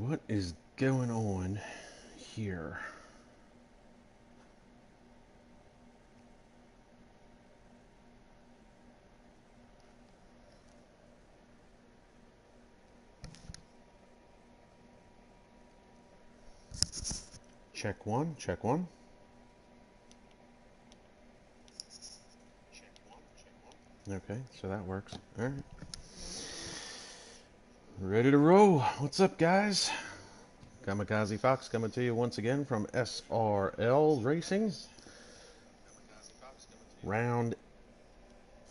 What is going on here? Check one, check one. Okay, so that works. All right. Ready to roll. What's up, guys? KAMIKAZE-FOX coming to you once again from SRL Racing. Round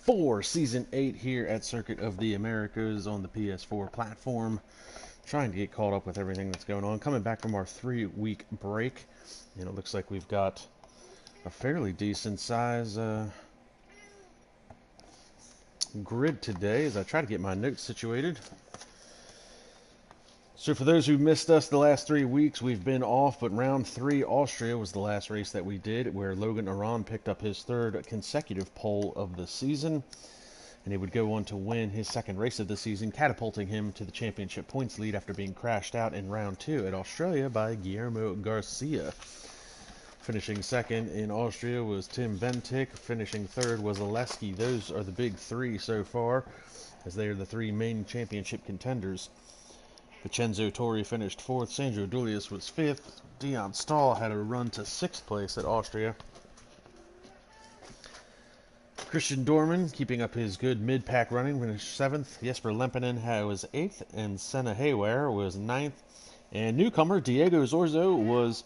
4, Season 8 here at Circuit of the Americas on the PS4 platform. Trying to get caught up with everything that's going on. Coming back from our 3-week break. And it looks like we've got a fairly decent size grid today as I try to get my notes situated. So for those who missed us the last 3 weeks, we've been off, but round 3 Austria was the last race that we did, where Logan Aron picked up his 3rd consecutive pole of the season, and he would go on to win his 2nd race of the season, catapulting him to the championship points lead after being crashed out in round 2 at Australia by Guillermo Garcia. Finishing 2nd in Austria was Tim Ventic. Finishing 3rd was Oleski. Those are the big 3 so far, as they are the 3 main championship contenders. Vincenzo Torri finished 4th. Sandro Dulius was 5th. Dion Stahl had a run to 6th place at Austria. Christian Dorman, keeping up his good mid-pack running, finished 7th. Jesper Lempinen was 8th, and Senna Hayware was 9th. And newcomer Diego Zorzo was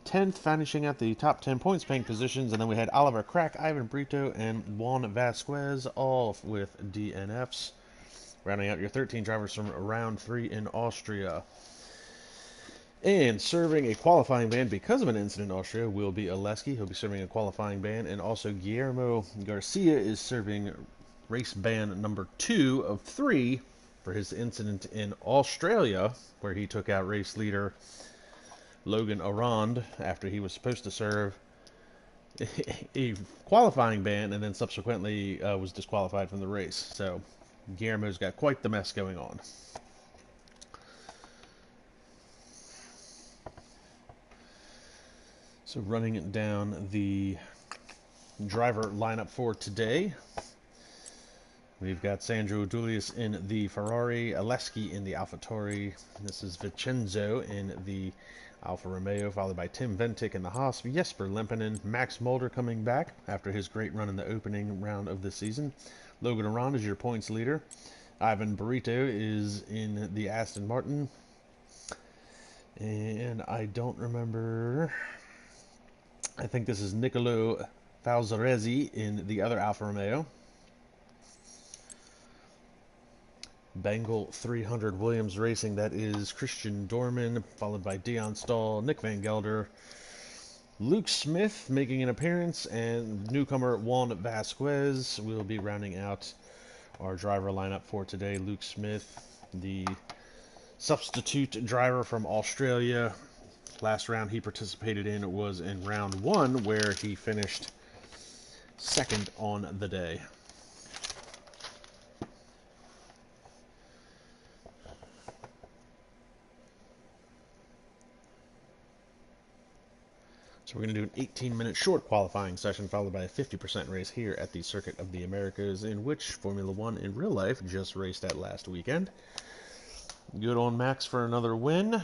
10th, finishing at the top 10 points paying positions. And then we had Oliver Crack, Ivan Brito, and Juan Vasquez, all with DNFs. Rounding out your 13 drivers from round 3 in Austria. And serving a qualifying ban because of an incident in Austria will be Oleski. He'll be serving a qualifying ban. And also Guillermo Garcia is serving race ban number 2 of 3 for his incident in Australia, where he took out race leader Logan Aron after he was supposed to serve a qualifying ban and then subsequently was disqualified from the race. So Guillermo's got quite the mess going on. So running down the driver lineup for today, we've got Sandro Dulius in the Ferrari, Oleski in the AlphaTauri. This is Vincenzo in the Alfa Romeo, followed by Tim Ventic in the Haas, Jesper Lempinen, Max Mulder coming back after his great run in the opening round of the season. Logan Aron is your points leader. Ivan Brito is in the Aston Martin. And I don't remember. I think this is Nicolo Falzaresi in the other Alfa Romeo. Bengal 300 Williams Racing, that is Christian Dorman, followed by Dion Stahl, Nick Van Gelder, Luke Smith making an appearance, and newcomer Juan Vasquez will be rounding out our driver lineup for today. Luke Smith, the substitute driver from Australia. Last round he participated in was in round 1, where he finished 2nd on the day. So we're going to do an 18-minute short qualifying session, followed by a 50% race here at the Circuit of the Americas, in which Formula One in real life just raced at last weekend. Good on Max for another win.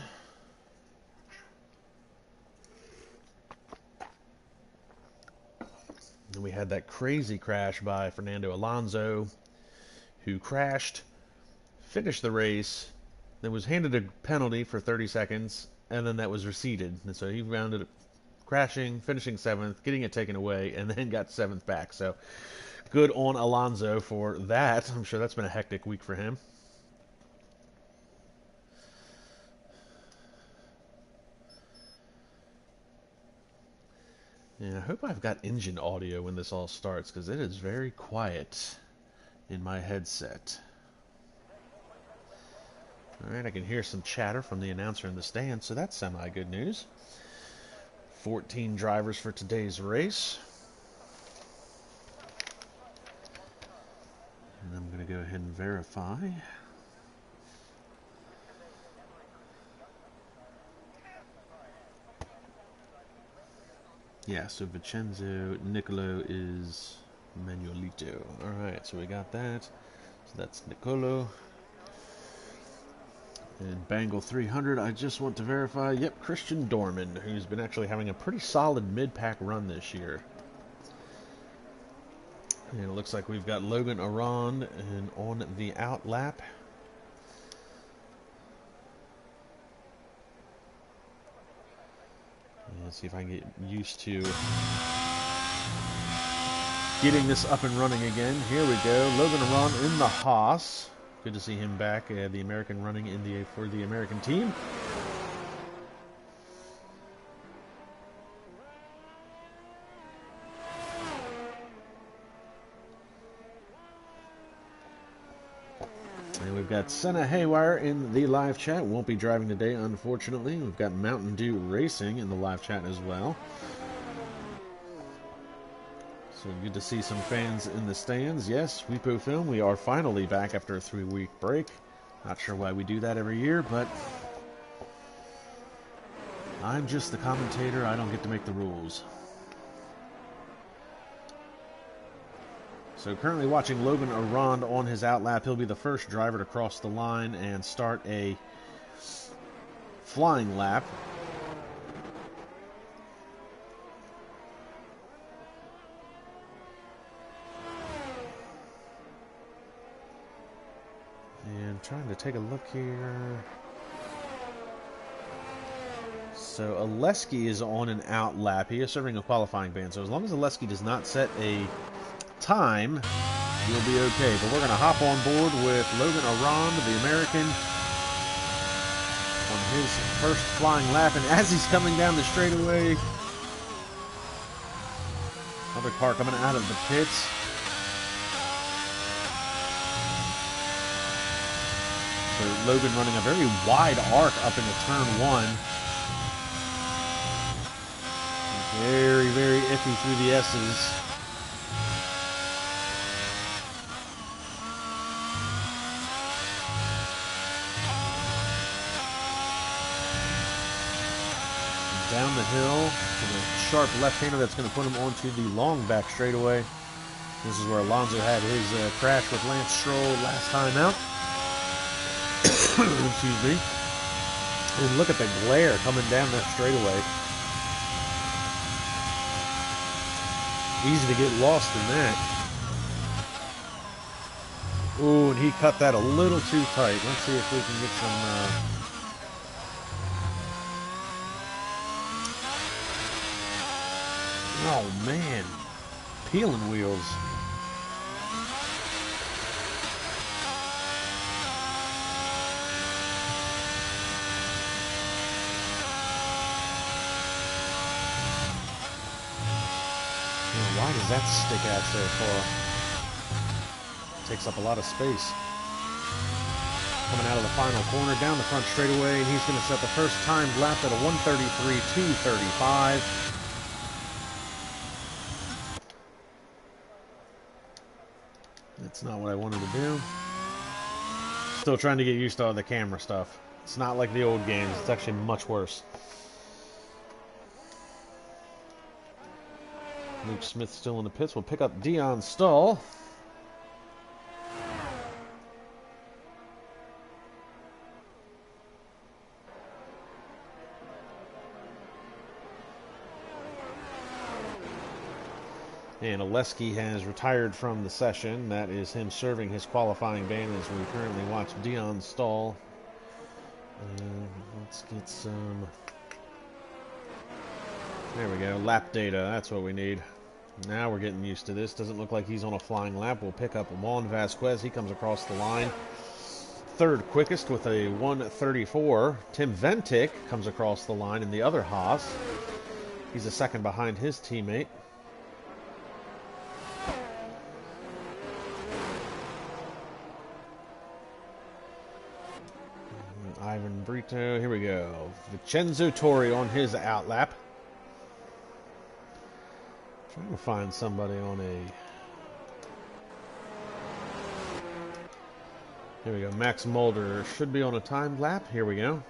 And we had that crazy crash by Fernando Alonso, who crashed, finished the race, then was handed a penalty for 30 seconds, and then that was receded. And so he rounded up crashing, finishing 7th, getting it taken away, and then got 7th back. So good on Alonso for that. I'm sure that's been a hectic week for him. Yeah, I hope I've got engine audio when this all starts, because it is very quiet in my headset. Alright, I can hear some chatter from the announcer in the stand, so that's semi-good news. 14 drivers for today's race. And I'm going to go ahead and verify. Yeah, so Vincenzo Nicolo is Manuelito. Alright, so we got that. So that's Nicolo. And Bangle 300, I just want to verify, yep, Christian Dorman, who's been actually having a pretty solid mid-pack run this year. And it looks like we've got Logan Arond and on the out lap. Let's see if I can get used to getting this up and running again. Here we go. Logan Arond in the Haas. Good to see him back. The American running in for the American team. And we've got Senna Haywire in the live chat. Won't be driving today, unfortunately. We've got Mountain Dew Racing in the live chat as well. So good to see some fans in the stands. Yes, Repo Film, we are finally back after a 3-week break. Not sure why we do that every year, but I'm just the commentator. I don't get to make the rules. So currently watching Logan Arond on his outlap. He'll be the first driver to cross the line and start a flying lap. And trying to take a look here. So Oleski is on an out lap. He is serving a qualifying ban. So as long as Oleski does not set a time, you'll be okay. But we're going to hop on board with Logan Arond, the American, on his first flying lap. And as he's coming down the straightaway, another car coming out of the pits. So Logan running a very wide arc up into turn 1. Very, very iffy through the S's. Down the hill with a sharp left-hander that's going to put him onto the long back straightaway. This is where Alonso had his crash with Lance Stroll last time out. Excuse me. And look at the glare coming down that straightaway. Easy to get lost in that. Ooh, and he cut that a little too tight. Let's see if we can get some... Oh, man. Peeling wheels. Why does that stick out so far? Takes up a lot of space. Coming out of the final corner, down the front straightaway, he's going to set the first timed lap at a 1:33.235. That's not what I wanted to do. Still trying to get used to all the camera stuff. It's not like the old games. It's actually much worse. Luke Smith still in the pits. We'll pick up Dion Stull. And Oleski has retired from the session. That is him serving his qualifying ban as we currently watch Dion Stull. Let's get some... There we go. Lap data. That's what we need. Now we're getting used to this. Doesn't look like he's on a flying lap. We'll pick up Juan Vasquez. He comes across the line. Third quickest with a 1:34. Tim Ventic comes across the line in the other Haas. He's a second behind his teammate. Ivan Brito. Here we go. Vincenzo Torri on his out lap. Trying to find somebody on a... Here we go. Max Mulder should be on a timed lap. Here we go.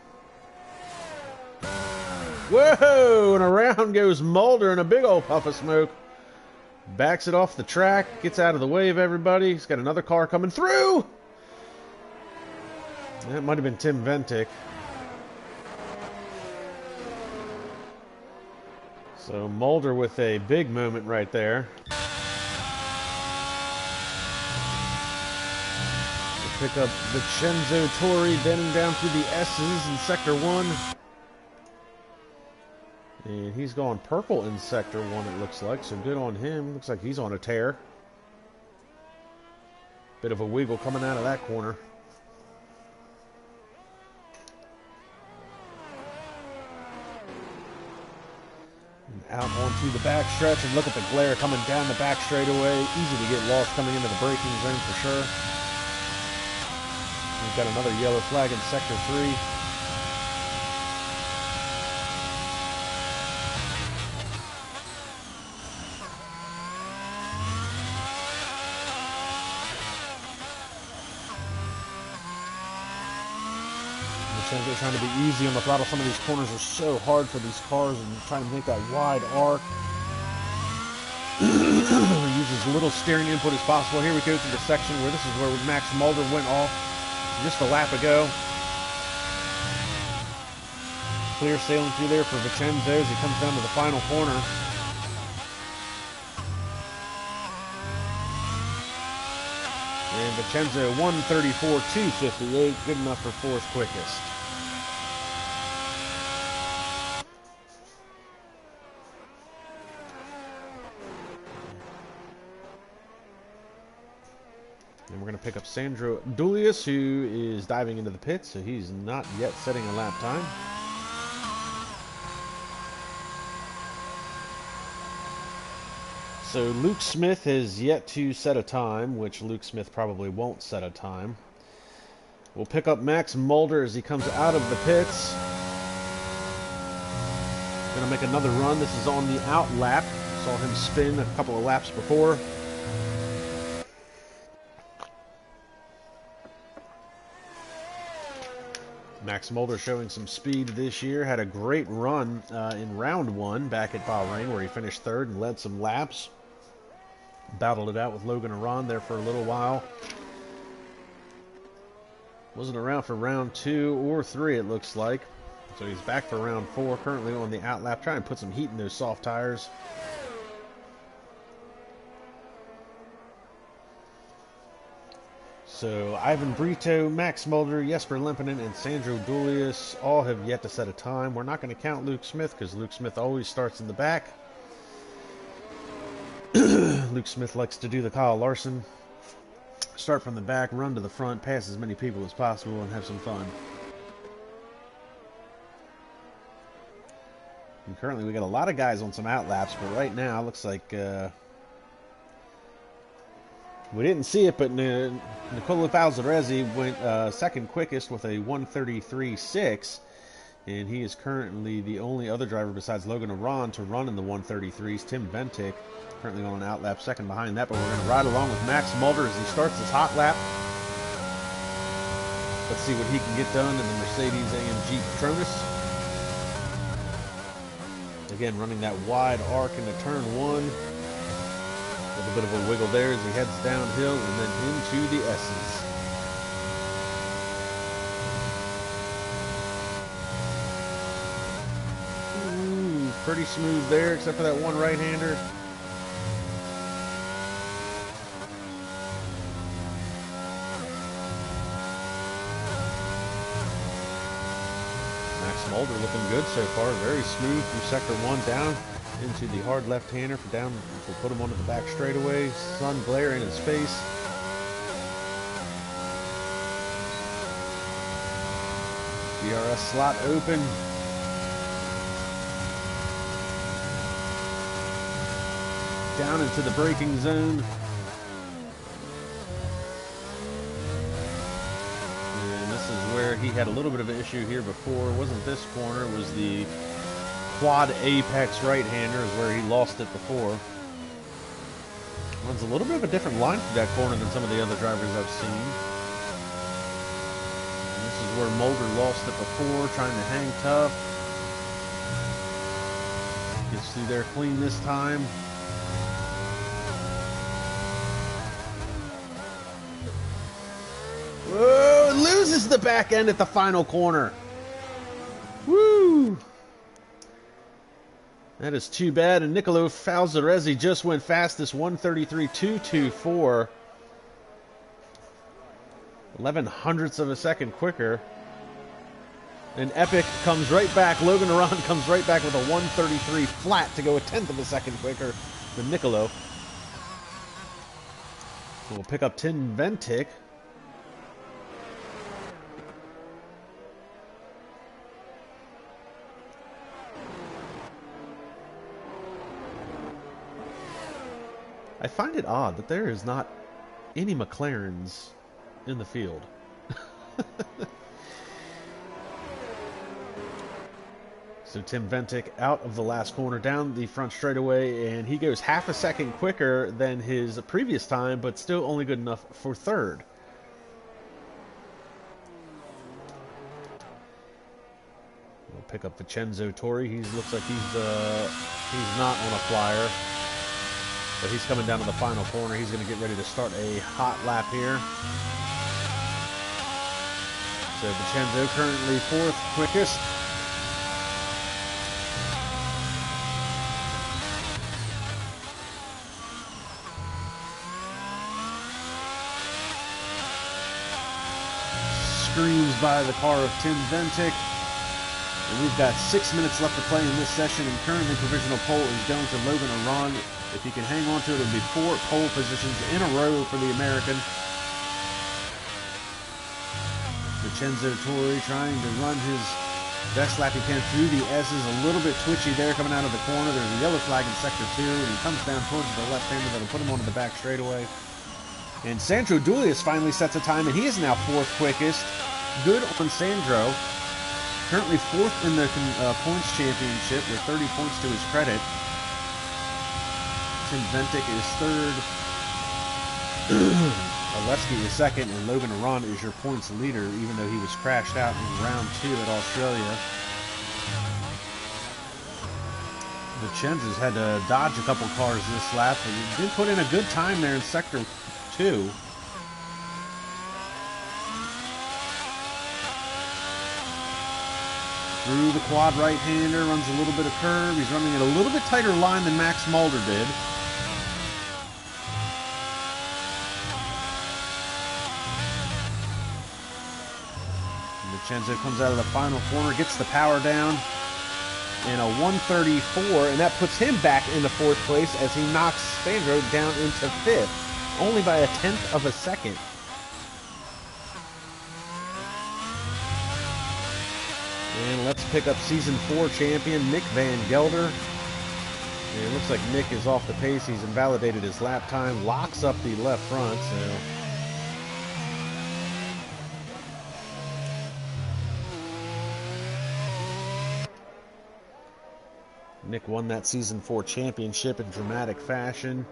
Whoa! And around goes Mulder in a big old puff of smoke. Backs it off the track, gets out of the way of everybody. He's got another car coming through. That might have been Tim Ventic. So Mulder with a big moment right there. We'll pick up Vincenzo Torri, then down through the S's in Sector 1. And he's gone purple in Sector 1, it looks like, so good on him. Looks like he's on a tear. Bit of a wiggle coming out of that corner. And out onto the back stretch, and look at the glare coming down the back straightaway. Easy to get lost coming into the braking zone for sure. We've got another yellow flag in Sector 3. Trying to be easy on the throttle. Some of these corners are so hard for these cars, and trying to make that wide arc. Use as little steering input as possible. Here we go to the section where this is where Max Mulder went off just a lap ago. Clear sailing through there for Vincenzo as he comes down to the final corner. And Vincenzo 134.258, good enough for fourth quickest. And we're going to pick up Sandro Dulius, who is diving into the pits, so he's not yet setting a lap time. So Luke Smith has yet to set a time, which Luke Smith probably won't set a time. We'll pick up Max Mulder as he comes out of the pits. Going to make another run. This is on the out lap. Saw him spin a couple of laps before. Max Mulder showing some speed this year. Had a great run in round 1 back at Bahrain, where he finished third and led some laps. Battled it out with Logan Aron there for a little while. Wasn't around for round 2 or 3, it looks like. So he's back for round 4, currently on the out lap, trying to put some heat in those soft tires. So Ivan Brito, Max Mulder, Jesper Lempinen, and Sandro Dulius all have yet to set a time. We're not going to count Luke Smith because Luke Smith always starts in the back. Luke Smith likes to do the Kyle Larson. Start from the back, run to the front, pass as many people as possible, and have some fun. And currently we got a lot of guys on some out laps, but right now it looks like we didn't see it, but Nicola Falzaresi went second quickest with a 133.6, and he is currently the only other driver besides Logan Aron to run in the 133s. Tim Ventic currently on an out lap second behind that, but we're going to ride along with Max Mulder as he starts his hot lap. Let's see what he can get done in the Mercedes-AMG Patronus. Again, running that wide arc into turn 1. A little bit of a wiggle there as he heads downhill and then into the S's. Ooh, pretty smooth there, except for that one right-hander. Max Mulder looking good so far, very smooth through sector 1 down into the hard left-hander for down, which will put him onto the back straightaway. Sun glaring in his face. DRS slot open. Down into the braking zone. And this is where he had a little bit of an issue here before. It wasn't this corner, it was the quad apex right-hander is where he lost it before. Runs a little bit of a different line through that corner than some of the other drivers I've seen. And this is where Mulder lost it before, trying to hang tough. Gets through there clean this time. Whoa, loses the back end at the final corner. Woo! That is too bad. And Nicolo Falzaresi just went fastest, 1:33.224. 0.11 of a second quicker. And Epic comes right back. Logan Aron comes right back with a 1:33 flat to go 1/10 of a second quicker than Nicolo. So we'll pick up Tim Ventic. I find it odd that there is not any McLarens in the field. So Tim Ventic out of the last corner, down the front straightaway, and he goes half a second quicker than his previous time, but still only good enough for third. We'll pick up Vincenzo Torri. He looks like he's not on a flyer. But he's coming down to the final corner. He's going to get ready to start a hot lap here. So Vincenzo currently fourth quickest. Screams by the car of Tim Ventic. And we've got 6 minutes left to play in this session, and currently provisional pole is going to Logan Aron. If he can hang on to it, it'll be 4 pole positions in a row for the American. Vincenzo Torri trying to run his best lap he can through the S's. A little bit twitchy there coming out of the corner. There's a yellow flag in sector 2, and he comes down towards the left-hander that'll put him onto the back straightaway. And Sandro Duilius finally sets a time, and he is now 4th quickest. Good on Sandro. Currently 4th in the points championship with 30 points to his credit. Tim Ventic is 3rd. Alesky is 2nd, and Logan Aron is your points leader, even though he was crashed out in round 2 at Australia. Vincenzo's had to dodge a couple cars this lap, but he did put in a good time there in sector 2. Through the quad right-hander, runs a little bit of curve. He's running at a little bit tighter line than Max Mulder did. Vincenzo comes out of the final corner, gets the power down, and a 1:34, and that puts him back into 4th place as he knocks Sandro down into 5th, only by 1/10 of a second. And let's pick up Season 4 champion Nick Van Gelder. And it looks like Nick is off the pace. He's invalidated his lap time, locks up the left front. So Nick won that Season 4 championship in dramatic fashion,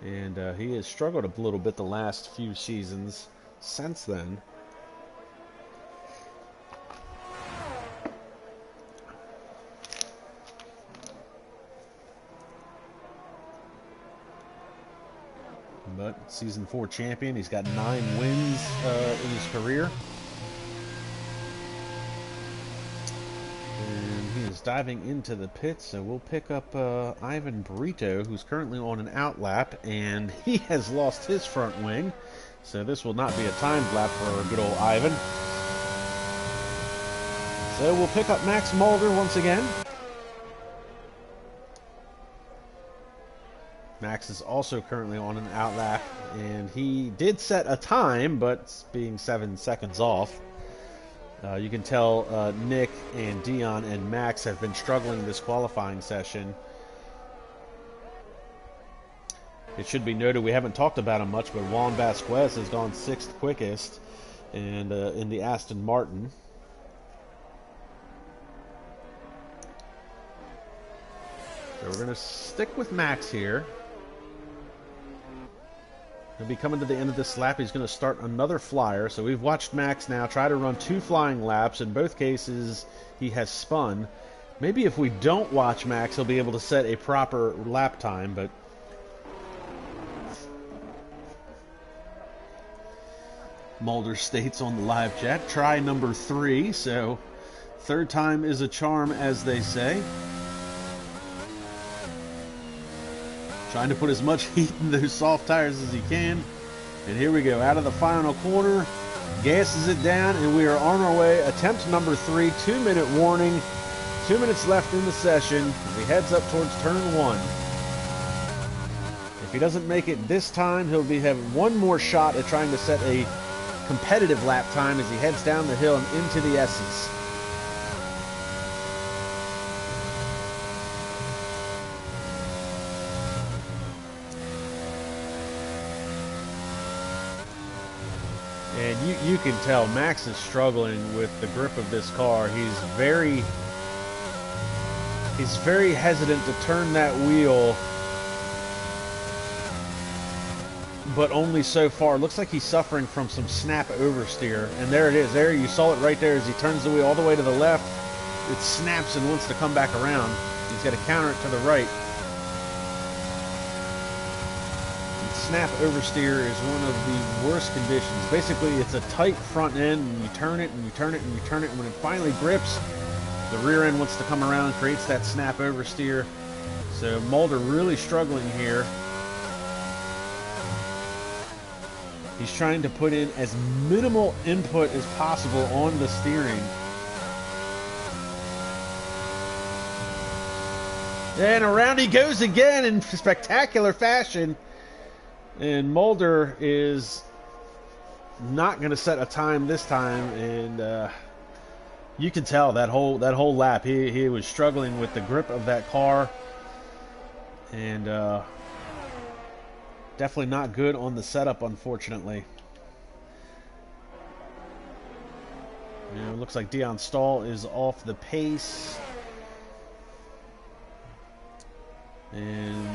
and he has struggled a little bit the last few seasons since then. But Season 4 champion, he's got 9 wins in his career. And he is diving into the pits, so we'll pick up Ivan Brito, who's currently on an out lap, and he has lost his front wing. So this will not be a timed lap for good old Ivan. So we'll pick up Max Mulder once again. Max is also currently on an out lap, and he did set a time, but being 7 seconds off. You can tell Nick and Dion and Max have been struggling this qualifying session. It should be noted we haven't talked about him much, but Juan Vasquez has gone 6th quickest and in the Aston Martin. So we're going to stick with Max here. He'll be coming to the end of this lap. He's going to start another flyer. So we've watched Max now try to run 2 flying laps. In both cases, he has spun. Maybe if we don't watch Max, he'll be able to set a proper lap time, but Mulder states on the live chat, try number 3, so third time is a charm, as they say. Trying to put as much heat in those soft tires as he can. And here we go, out of the final corner, gasses it down, and we are on our way. Attempt number 3, 2-minute warning. 2 minutes left in the session as he heads up towards turn 1. If he doesn't make it this time, he'll have one more shot at trying to set a competitive lap time as he heads down the hill and into the S's. And you can tell Max is struggling with the grip of this car. He's very hesitant to turn that wheel, but only so far. Looks like he's suffering from some snap oversteer. And there it is. There, you saw it right there as he turns the wheel all the way to the left. It snaps and wants to come back around. He's got to counter it to the right. And snap oversteer is one of the worst conditions. Basically, it's a tight front end, and you turn it, and you turn it, and you turn it, and when it finally grips, the rear end wants to come around, creates that snap oversteer. So Mulder really struggling here. He's trying to put in as minimal input as possible on the steering. And around he goes again in spectacular fashion. And Mulder is not going to set a time this time, and you can tell that whole lap he was struggling with the grip of that car, and definitely not good on the setup, unfortunately. You know, it looks like Dion Stahl is off the pace, and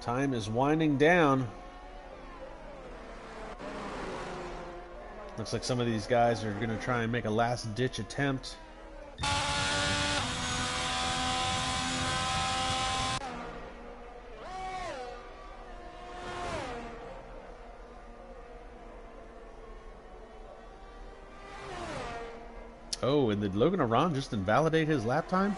time is winding down. Looks like some of these guys are going to try and make a last-ditch attempt. Oh, and did Logan Aron just invalidate his lap time?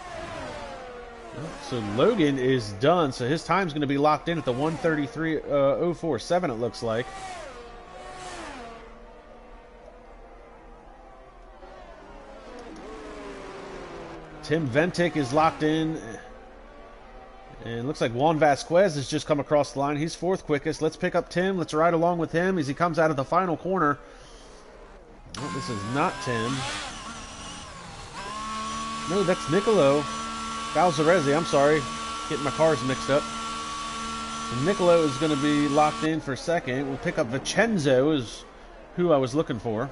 So Logan is done, so his time's going to be locked in at the 1:33.047, it looks like. Tim Ventic is locked in. And it looks like Juan Vasquez has just come across the line. He's 4th quickest. Let's pick up Tim. Let's ride along with him as he comes out of the final corner. Oh, this is not Tim. No, that's Nicolo Balzaresi. I'm sorry. Getting my cars mixed up. So Nicolo is going to be locked in for 2nd. We'll pick up Vincenzo, is who I was looking for.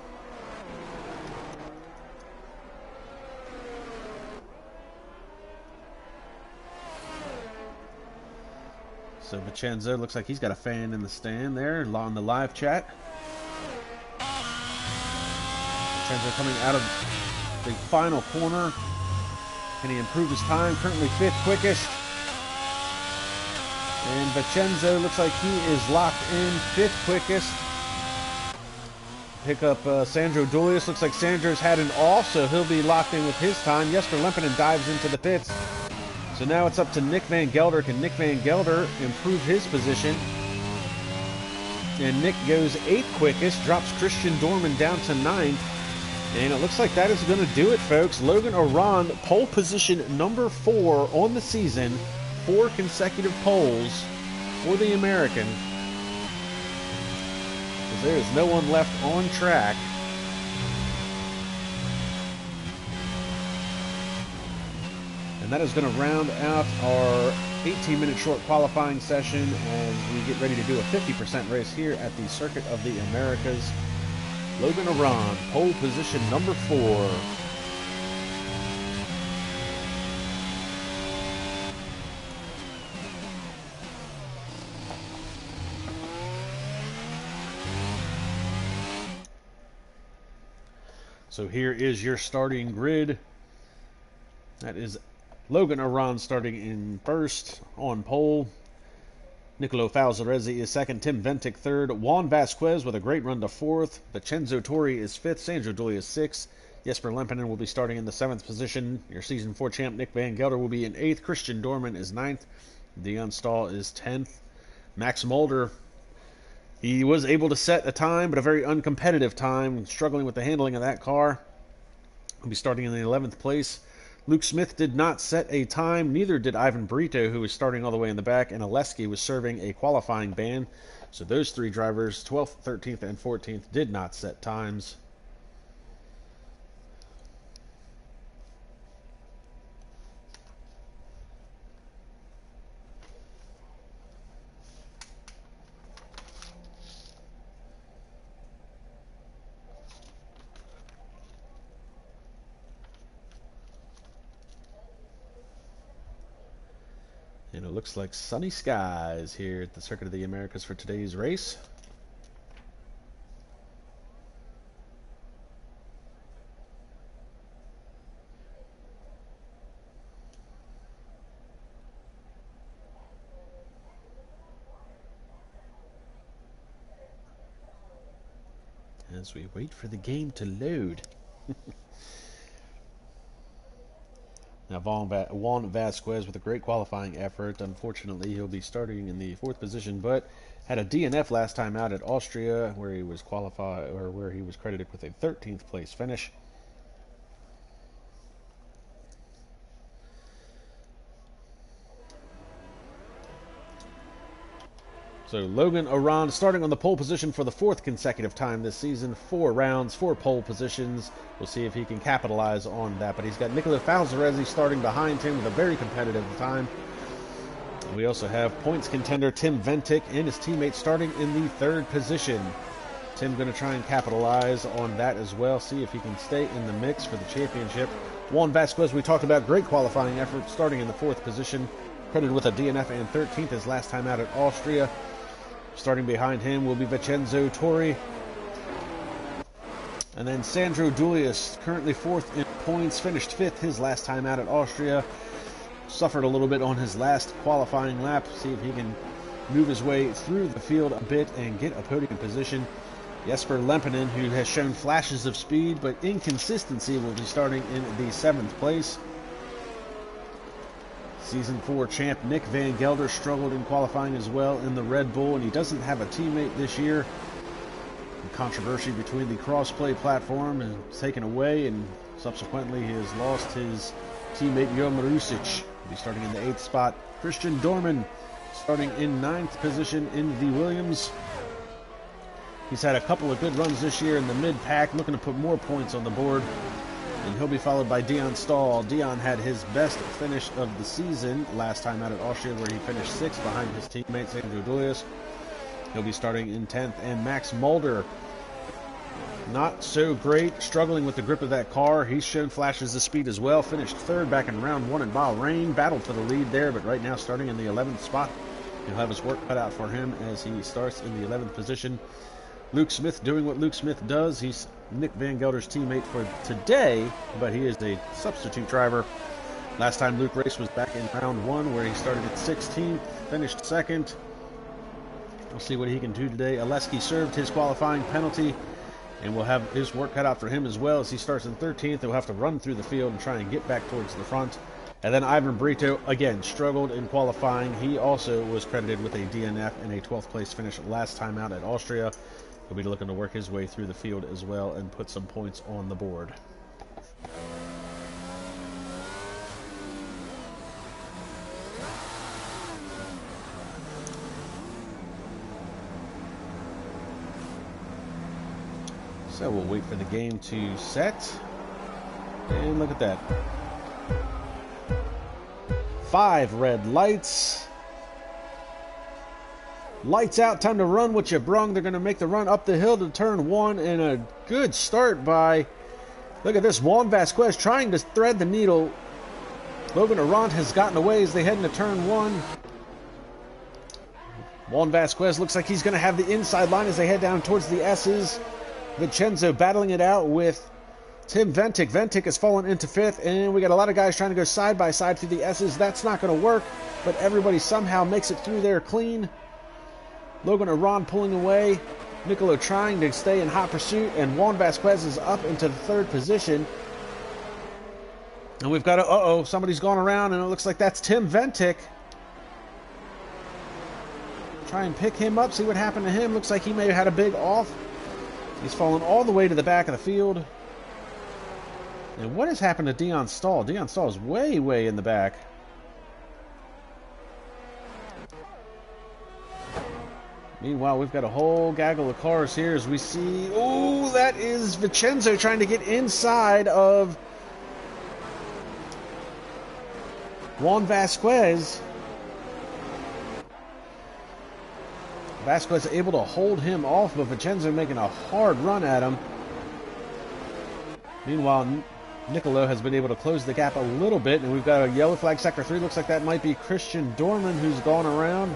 So Vincenzo looks like he's got a fan in the stand there on the live chat. Vincenzo coming out of the final corner. Can he improve his time? Currently 5th quickest. And Vincenzo looks like he is locked in 5th quickest. Pick up Sandro Dulius. Looks like Sandro's had an off, so he'll be locked in with his time. Jesper Lempinen dives into the pits. So now it's up to Nick Van Gelder. Can Nick Van Gelder improve his position? And Nick goes 8th quickest, drops Christian Dorman down to 9th. And it looks like that is going to do it, folks. Logan Aron, pole position number 4 on the season. 4 consecutive poles for the American. Because there is no one left on track. And that is going to round out our 18-minute short qualifying session as we get ready to do a 50% race here at the Circuit of the Americas. Logan Aron, pole position number 4. So here is your starting grid. That is Logan Aron starting in first on pole. Nicolo Falzarezzi is second. Tim Ventic third. Juan Vasquez with a great run to fourth. Vincenzo Torri is fifth. Sandro Dolia is sixth. Jesper Lempinen will be starting in the 7th position. Your Season 4 champ Nick Van Gelder will be in 8th. Christian Dorman is 9th. Dion Stahl is 10th. Max Mulder, he was able to set a time, but a very uncompetitive time, struggling with the handling of that car. He'll be starting in the 11th place. Luke Smith did not set a time. Neither did Ivan Brito, who was starting all the way in the back, and Oleski was serving a qualifying ban. So those 3 drivers, 12th, 13th, and 14th, did not set times. And it looks like sunny skies here at the Circuit of the Americas for today's race. As we wait for the game to load. Now, Juan Vasquez with a great qualifying effort. Unfortunately, he'll be starting in the 4th position, but had a DNF last time out at Austria, where he was where he was credited with a 13th place finish. So Logan Aron starting on the pole position for the 4th consecutive time this season. 4 rounds, 4 pole positions. We'll see if he can capitalize on that. But he's got Nicolo Falzarezzi starting behind him with a very competitive time. We also have points contender Tim Ventic and his teammate starting in the 3rd position. Tim going to try and capitalize on that as well. See if he can stay in the mix for the championship. Juan Vasquez, we talked about, great qualifying effort starting in the 4th position. Credited with a DNF and 13th his last time out at Austria. Starting behind him will be Vincenzo Torri. And then Sandro Dulius, currently 4th in points, finished 5th his last time out at Austria. Suffered a little bit on his last qualifying lap. See if he can move his way through the field a bit and get a podium position. Jesper Lempinen, who has shown flashes of speed but inconsistency, will be starting in the 7th place. Season 4 champ Nick Van Gelder struggled in qualifying as well in the Red Bull, and he doesn't have a teammate this year. The controversy between the crossplay platform is taken away, and subsequently he has lost his teammate Jo Marusic. He'll be starting in the 8th spot. Christian Dorman starting in 9th position in the Williams. He's had a couple of good runs this year in the mid-pack, looking to put more points on the board. And he'll be followed by Dion Stahl. Dion had his best finish of the season last time out at Austria, where he finished 6th behind his teammate Sandro Dulius. He'll be starting in 10th. And Max Mulder, not so great, struggling with the grip of that car. He's shown flashes of speed as well. Finished 3rd back in round 1 in Bahrain. Battled for the lead there, but right now starting in the 11th spot. He'll have his work cut out for him as he starts in the 11th position. Luke Smith doing what Luke Smith does. He's Nick Van Gelder's teammate for today, but he is a substitute driver. Last time Luke raced was back in round 1, where he started at 16th, finished 2nd. We'll see what he can do today. Oleski served his qualifying penalty, and will have his work cut out for him as well. As he starts in 13th, he'll have to run through the field and try and get back towards the front. And then Ivan Brito, again, struggled in qualifying. He also was credited with a DNF and a 12th place finish last time out at Austria. He'll be looking to work his way through the field as well and put some points on the board. So we'll wait for the game to set. And look at that. 5 red lights. Lights out, time to run what you brung. They're going to make the run up the hill to turn 1, and a good start by, look at this, Juan Vasquez trying to thread the needle. Logan Aron has gotten away as they head into turn 1. Juan Vasquez looks like he's going to have the inside line as they head down towards the S's. Vincenzo battling it out with Tim Ventic. Ventic has fallen into 5th, and we got a lot of guys trying to go side by side through the S's. That's not going to work, but everybody somehow makes it through there clean. Logan Aron pulling away. Nicolo trying to stay in hot pursuit, and Juan Vasquez is up into the 3rd position. And we've got a, somebody's gone around, and it looks like that's Tim Ventic. Try and pick him up, see what happened to him. Looks like he may have had a big off. He's fallen all the way to the back of the field. And what has happened to Dion Stahl? Dion Stahl is way, way in the back. Meanwhile, we've got a whole gaggle of cars here as we see... Oh, that is Vincenzo trying to get inside of Juan Vasquez. Vasquez able to hold him off, but Vincenzo making a hard run at him. Meanwhile, Nicolo has been able to close the gap a little bit, and we've got a yellow flag sector 3. Looks like that might be Christian Dorman who's gone around.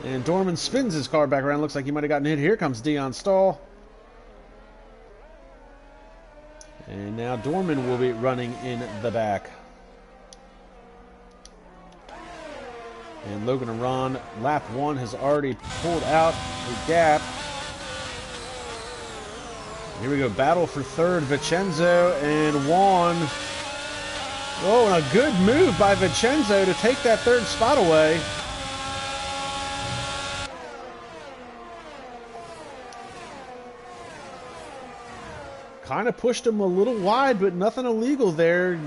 And Dorman spins his car back around. Looks like he might have gotten hit. Here comes Dion Stahl. And now Dorman will be running in the back. And Logan Aron, lap 1, has already pulled out the gap. Here we go, battle for 3rd, Vincenzo and Juan. Oh, and a good move by Vincenzo to take that 3rd spot away. Kind of pushed him a little wide, but nothing illegal there.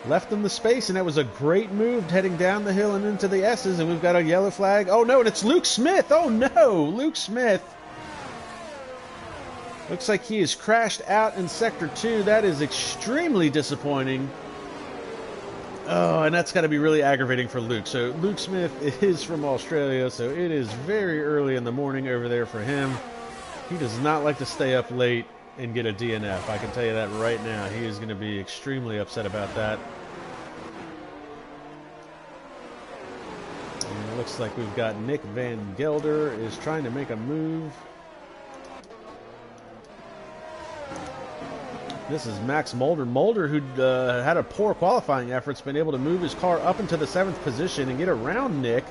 Left him the space, and that was a great move heading down the hill and into the S's, and we've got a yellow flag. Oh, no, and it's Luke Smith. Oh, no, Luke Smith. Looks like he has crashed out in Sector 2. That is extremely disappointing. Oh, and that's got to be really aggravating for Luke. So Luke Smith is from Australia, so it is very early in the morning over there for him. He does not like to stay up late and get a DNF. I can tell you that right now. He is going to be extremely upset about that. And it looks like we've got Nick Van Gelder is trying to make a move. This is Max Mulder. Mulder, who had a poor qualifying effort's been able to move his car up into the 7th position and get around Nick.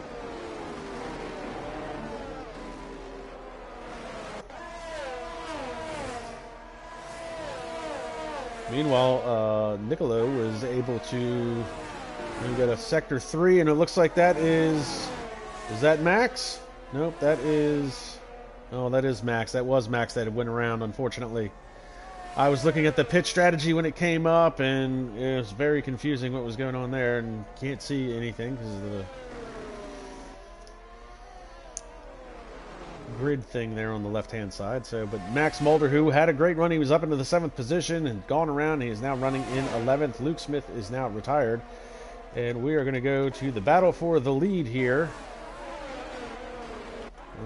Meanwhile, Nicolo was able to get a Sector 3, and it looks like that is that Max? Nope, that is... Oh, that is Max. That was Max that went around, unfortunately. I was looking at the pit strategy when it came up, and it was very confusing what was going on there, and can't see anything because of the grid thing there on the left-hand side. So, but Max Mulder, who had a great run, he was up into the 7th position and gone around. He is now running in 11th. Luke Smith is now retired, and we are going to go to the battle for the lead here.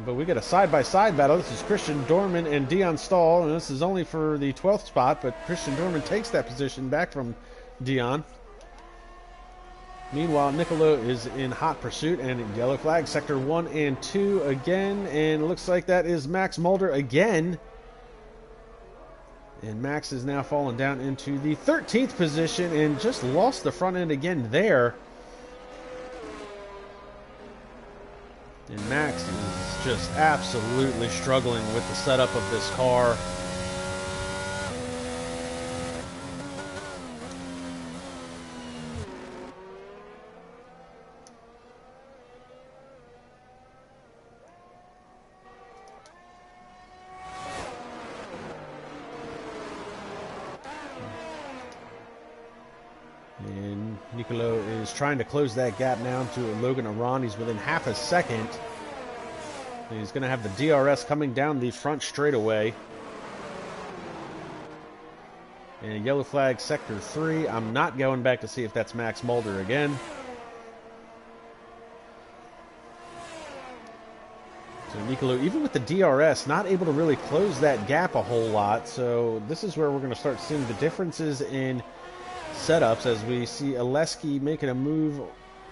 But we get a side-by-side battle. This is Christian Dorman and Dion Stahl, and this is only for the 12th spot, but Christian Dorman takes that position back from Dion. Meanwhile, Nicolo is in hot pursuit, and yellow flag, Sector 1 and 2 again, and it looks like that is Max Mulder again. And Max is now fallen down into the 13th position and just lost the front end again there. And Max is just absolutely struggling with the setup of this car. And Nicolo is trying to close that gap now to Logan Aron. He's within half a second. He's going to have the DRS coming down the front straightaway. And yellow flag, Sector 3. I'm not going back to see if that's Max Mulder again. So Nicolo, even with the DRS, not able to really close that gap a whole lot. So this is where we're going to start seeing the differences in setups as we see Oleski making a move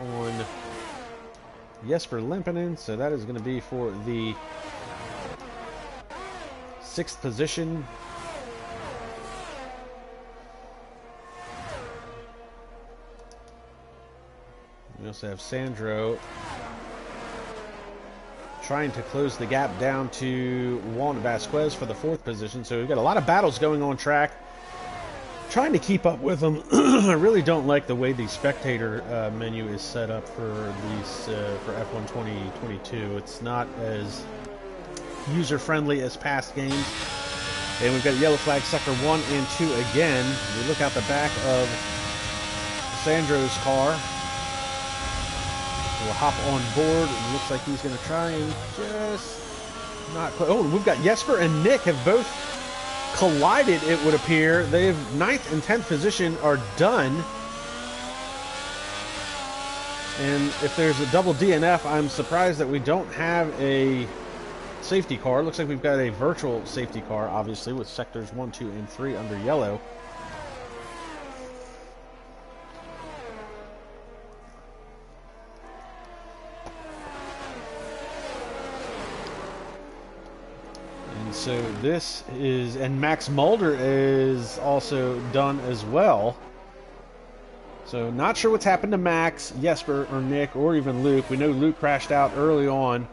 on Jesper Lempinen. So that is going to be for the 6th position. We also have Sandro trying to close the gap down to Juan Vasquez for the 4th position. So we've got a lot of battles going on track. Trying to keep up with them. I really don't like the way the spectator menu is set up for these for F1 2022. It's not as user-friendly as past games. And we've got yellow flag sector 1 and 2 again. We look out the back of Sandro's car. We'll hop on board. It looks like he's going to try and just not... Oh, we've got Jesper and Nick have both collided, it would appear. They have 9th and 10th position are done. And if there's a double DNF, I'm surprised that we don't have a safety car. Looks like we've got a virtual safety car, obviously, with sectors 1, 2, and 3 under yellow. So this is, and Max Mulder is also done as well. So not sure what's happened to Max, Jesper, or Nick, or even Luke. We know Luke crashed out early on.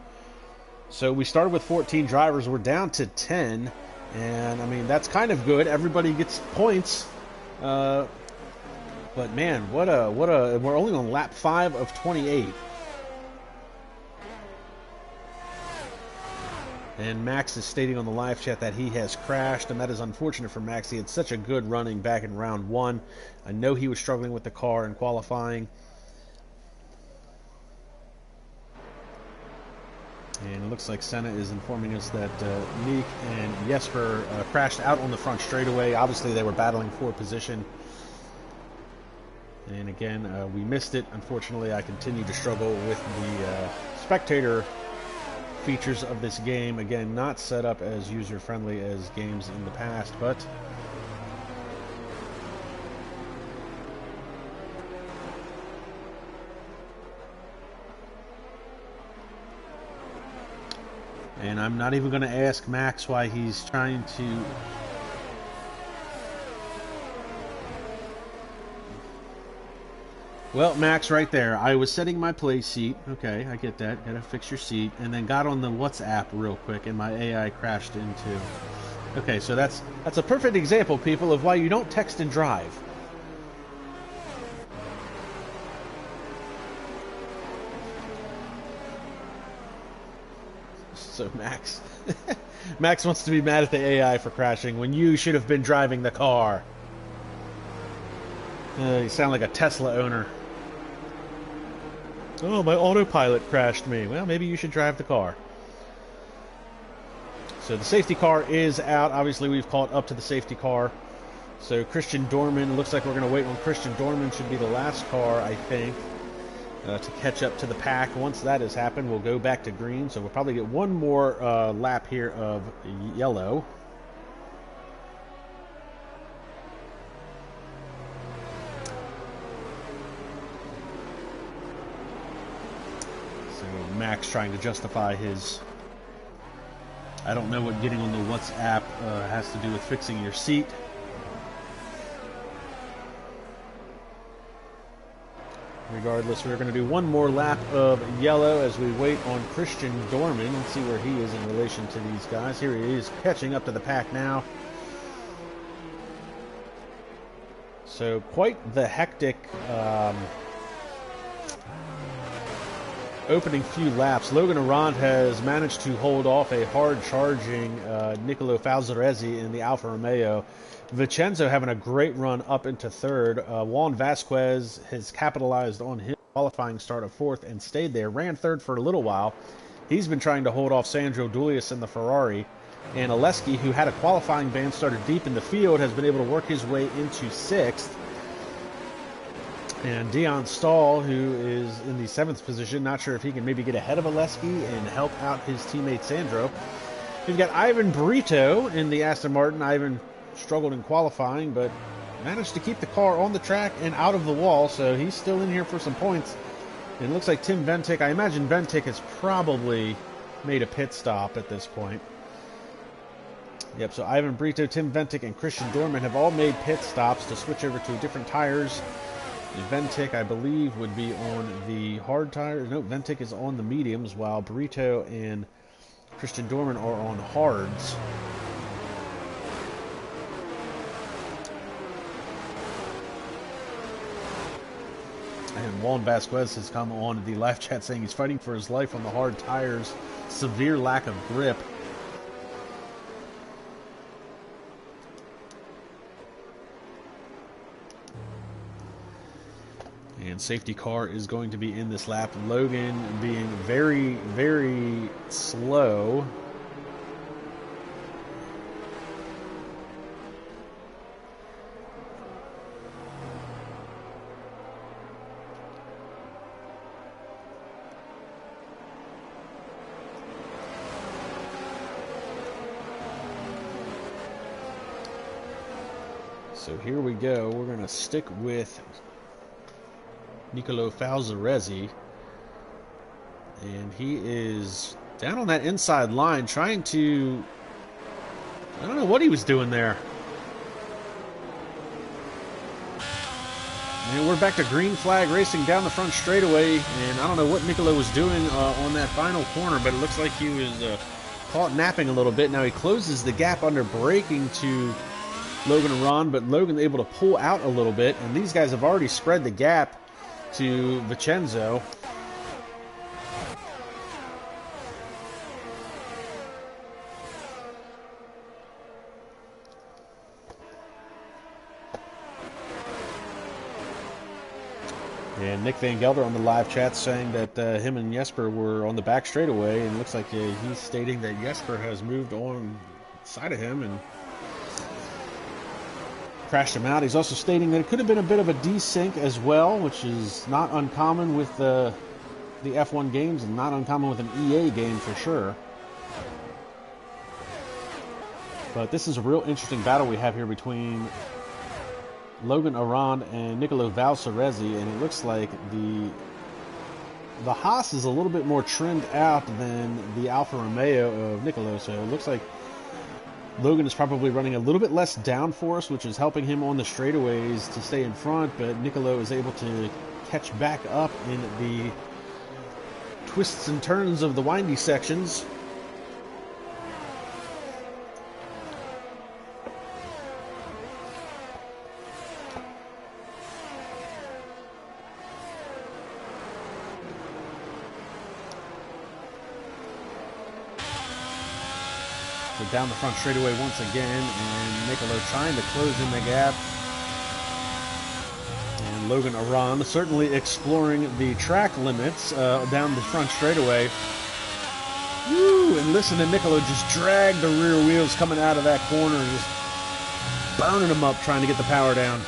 So we started with 14 drivers. We're down to 10. And, I mean, that's kind of good. Everybody gets points. But, man, we're only on lap 5 of 28. And Max is stating on the live chat that he has crashed, and that is unfortunate for Max. He had such a good running back in round 1. I know he was struggling with the car in qualifying. And it looks like Senna is informing us that Nick and Jesper crashed out on the front straightaway. Obviously, they were battling for position. And again, we missed it. Unfortunately, I continue to struggle with the spectator features of this game. Again, not set up as user-friendly as games in the past, but and I'm not even going to ask Max why he's trying to Well, Max, right there. I was setting my play seat. Okay, I get that. Gotta fix your seat. And then got on the WhatsApp real quick, and my AI crashed into. Okay, so that's a perfect example, people, of why you don't text and drive. So Max, Max wants to be mad at the AI for crashing when you should have been driving the car. You sound like a Tesla owner. Oh, my autopilot crashed me. Well, maybe you should drive the car. So the safety car is out. Obviously, we've caught up to the safety car. So Christian Dorman, looks like we're going to wait on Christian Dorman. Should be the last car, I think, to catch up to the pack. Once that has happened, we'll go back to green. So we'll probably get one more lap here of yellow. Max trying to justify his... I don't know what getting on the WhatsApp has to do with fixing your seat. Regardless, we're going to do one more lap of yellow as we wait on Christian Dorman. Let's see where he is in relation to these guys. Here he is, catching up to the pack now. So quite the hectic opening few laps. Logan Arand has managed to hold off a hard-charging Nicolo Falzaresi in the Alfa Romeo. Vincenzo having a great run up into third. Juan Vasquez has capitalized on his qualifying start of fourth and stayed there. Ran third for a little while. He's been trying to hold off Sandro Dulius in the Ferrari. And Oleski, who had a qualifying ban, started deep in the field, has been able to work his way into sixth. And Dion Stahl, who is in the 7th position, not sure if he can maybe get ahead of Oleski and help out his teammate Sandro. We've got Ivan Brito in the Aston Martin. Ivan struggled in qualifying, but managed to keep the car on the track and out of the wall, so he's still in here for some points. And it looks like Tim Ventic, I imagine Ventic has probably made a pit stop at this point. Yep, so Ivan Brito, Tim Ventic, and Christian Dorman have all made pit stops to switch over to different tires Ventic, I believe, would be on the hard tires. No, Ventic is on the mediums, while Burrito and Christian Dorman are on hards. And Juan Vasquez has come on the live chat saying he's fighting for his life on the hard tires. Severe lack of grip. And safety car is going to be in this lap. Logan being very, very slow. So here we go. We're going to stick with Nicolo Falzarezzi, and he is down on that inside line trying to, I don't know what he was doing there. And we're back to green flag racing down the front straightaway, and I don't know what Nicolo was doing on that final corner, but it looks like he was caught napping a little bit. Now he closes the gap under braking to Logan and Ron, but Logan able to pull out a little bit, and these guys have already spread the gap to Vincenzo. And Nick Van Gelder on the live chat saying that him and Jesper were on the back straightaway, and it looks like he's stating that Jesper has moved on side of him and crashed him out. He's also stating that it could have been a bit of a desync as well, which is not uncommon with the F1 games and not uncommon with an EA game for sure. But this is a real interesting battle we have here between Logan Arand and Nicolo Valserezi, and it looks like the Haas is a little bit more trimmed out than the Alfa Romeo of Nicolo, so it looks like Logan is probably running a little bit less downforce, which is helping him on the straightaways to stay in front, but Nicolo is able to catch back up in the twists and turns of the windy sections. So down the front straightaway once again, and Nicolo trying to close in the gap. And Logan Arand certainly exploring the track limits down the front straightaway. Woo! And listen to Nicolo just drag the rear wheels coming out of that corner, just burning them up, trying to get the power down.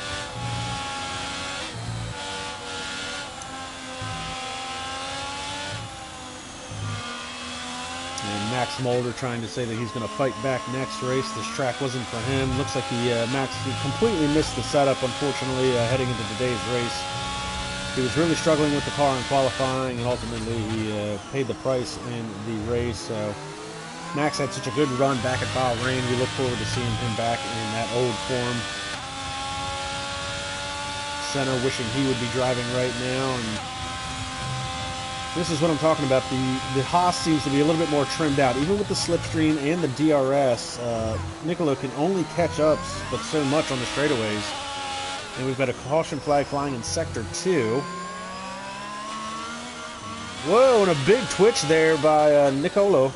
Max Mulder trying to say that he's going to fight back next race. This track wasn't for him. Looks like Max completely missed the setup, unfortunately, heading into today's race. He was really struggling with the car in qualifying, and ultimately he paid the price in the race. So Max had such a good run back at Bahrain. We look forward to seeing him back in that old form. Senna wishing he would be driving right now, and this is what I'm talking about. The Haas seems to be a little bit more trimmed out. Even with the slipstream and the DRS, Nicolo can only catch up but so much on the straightaways. And we've got a caution flag flying in Sector 2. Whoa, and a big twitch there by Nicolo.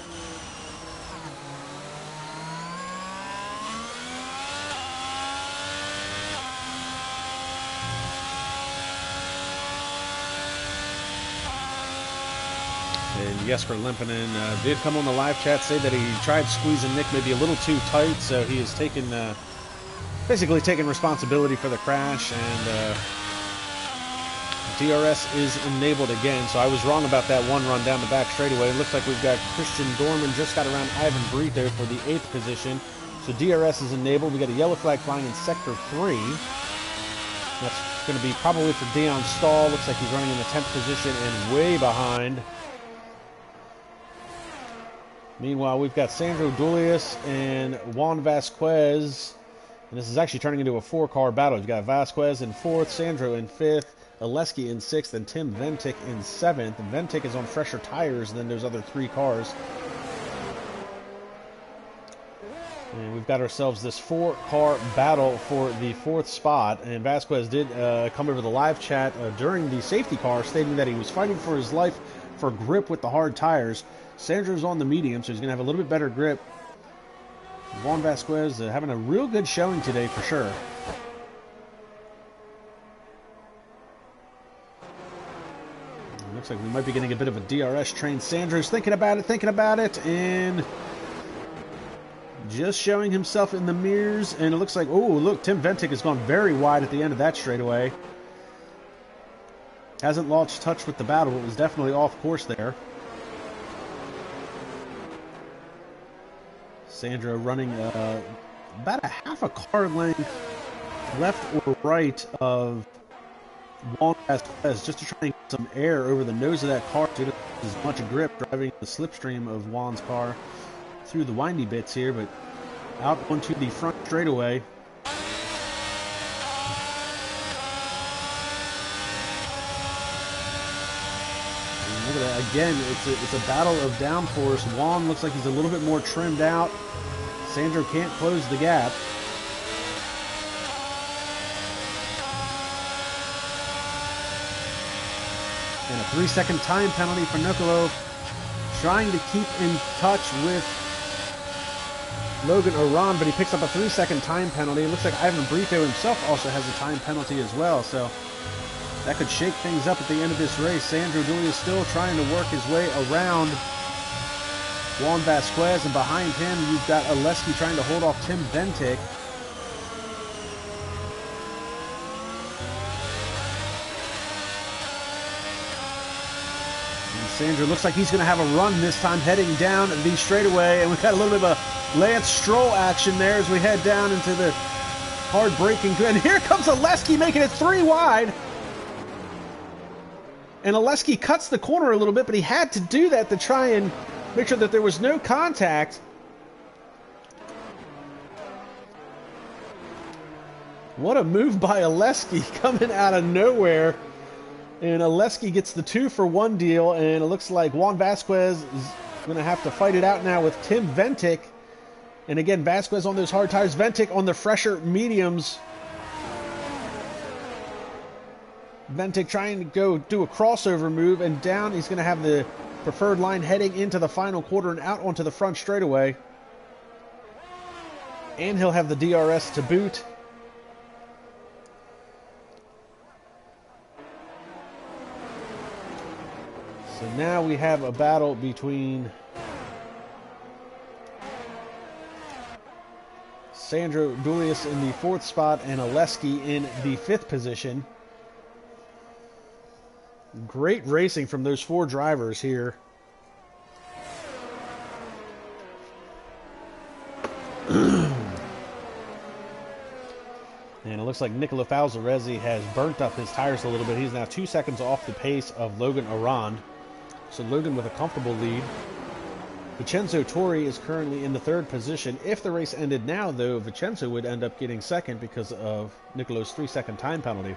And Jesper Lempinen did come on the live chat, say that he tried squeezing Nick maybe a little too tight, so he has taken, basically taken responsibility for the crash, and DRS is enabled again. So I was wrong about that one run down the back straightaway. It looks like we've got Christian Dorman just got around Ivan Brito for the 8th position. So DRS is enabled. We got a yellow flag flying in Sector 3. That's going to be probably for Dion Stahl. Looks like he's running in the 10th position and way behind. Meanwhile, we've got Sandro Dulius and Juan Vasquez. And this is actually turning into a 4-car battle. You've got Vasquez in 4th, Sandro in 5th, Oleski in 6th, and Tim Ventic in 7th. And Ventic is on fresher tires than those other 3 cars. And we've got ourselves this 4-car battle for the 4th spot. And Vasquez did come over the live chat during the safety car, stating that he was fighting for his life for grip with the hard tires. Sandro's on the medium, so he's going to have a little bit better grip. Juan Vasquez having a real good showing today for sure. Looks like we might be getting a bit of a DRS train. Sandro's thinking about it, and just showing himself in the mirrors. And it looks like, oh, look, Tim Ventic has gone very wide at the end of that straightaway. Hasn't lost touch with the battle, but was definitely off course there. Sandro running about a half a car length left or right of Juan Vasquez, just to try and get some air over the nose of that car to get as much grip, driving the slipstream of Juan's car through the windy bits here, but out onto the front straightaway. And look at that again. It's a battle of downforce. Juan looks like he's a little bit more trimmed out. Sandro can't close the gap. And a 3-second time penalty for Nicolo, trying to keep in touch with Logan Aron, but he picks up a 3-second time penalty. It looks like Ivan Brito himself also has a time penalty as well, so that could shake things up at the end of this race. Sandro Dooley still trying to work his way around Juan Vasquez, and behind him you've got Oleski trying to hold off Tim Ventic. Sandro looks like he's going to have a run this time heading down the straightaway, and we've got a little bit of a Lance Stroll action there as we head down into the hard braking. And here comes Oleski making it 3 wide. And Oleski cuts the corner a little bit, but he had to do that to try and make sure that there was no contact. What a move by Oleski coming out of nowhere. And Oleski gets the 2-for-1 deal, and it looks like Juan Vasquez is going to have to fight it out now with Tim Ventic. And again, Vasquez on those hard tires, Ventic on the fresher mediums. Ventic trying to go do a crossover move, and down he's going to have the preferred line heading into the final quarter and out onto the front straightaway. And he'll have the DRS to boot. So now we have a battle between Sandro Dulius in the 4th spot and Oleski in the 5th position. Great racing from those 4 drivers here. And it looks like Nicola Falzaresi has burnt up his tires a little bit. He's now 2 seconds off the pace of Logan Aron. So Logan with a comfortable lead. Vincenzo Torri is currently in the 3rd position. If the race ended now, though, Vincenzo would end up getting 2nd because of Nicolo's 3-second time penalty.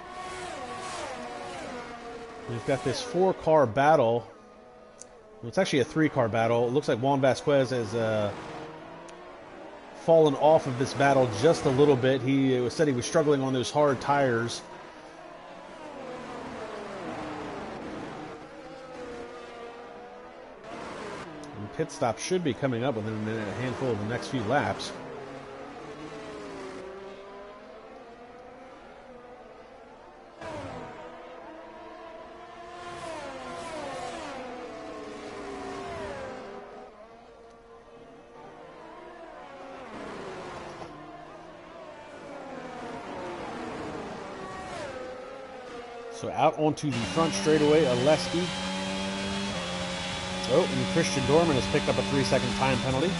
We've got this 4-car battle. Well, it's actually a 3-car battle. It looks like Juan Vasquez has fallen off of this battle just a little bit. He said he was struggling on those hard tires. Pit stop should be coming up within a handful of the next few laps. So out onto the front straightaway, Oleski. Oh, and Christian Dorman has picked up a 3-second time penalty.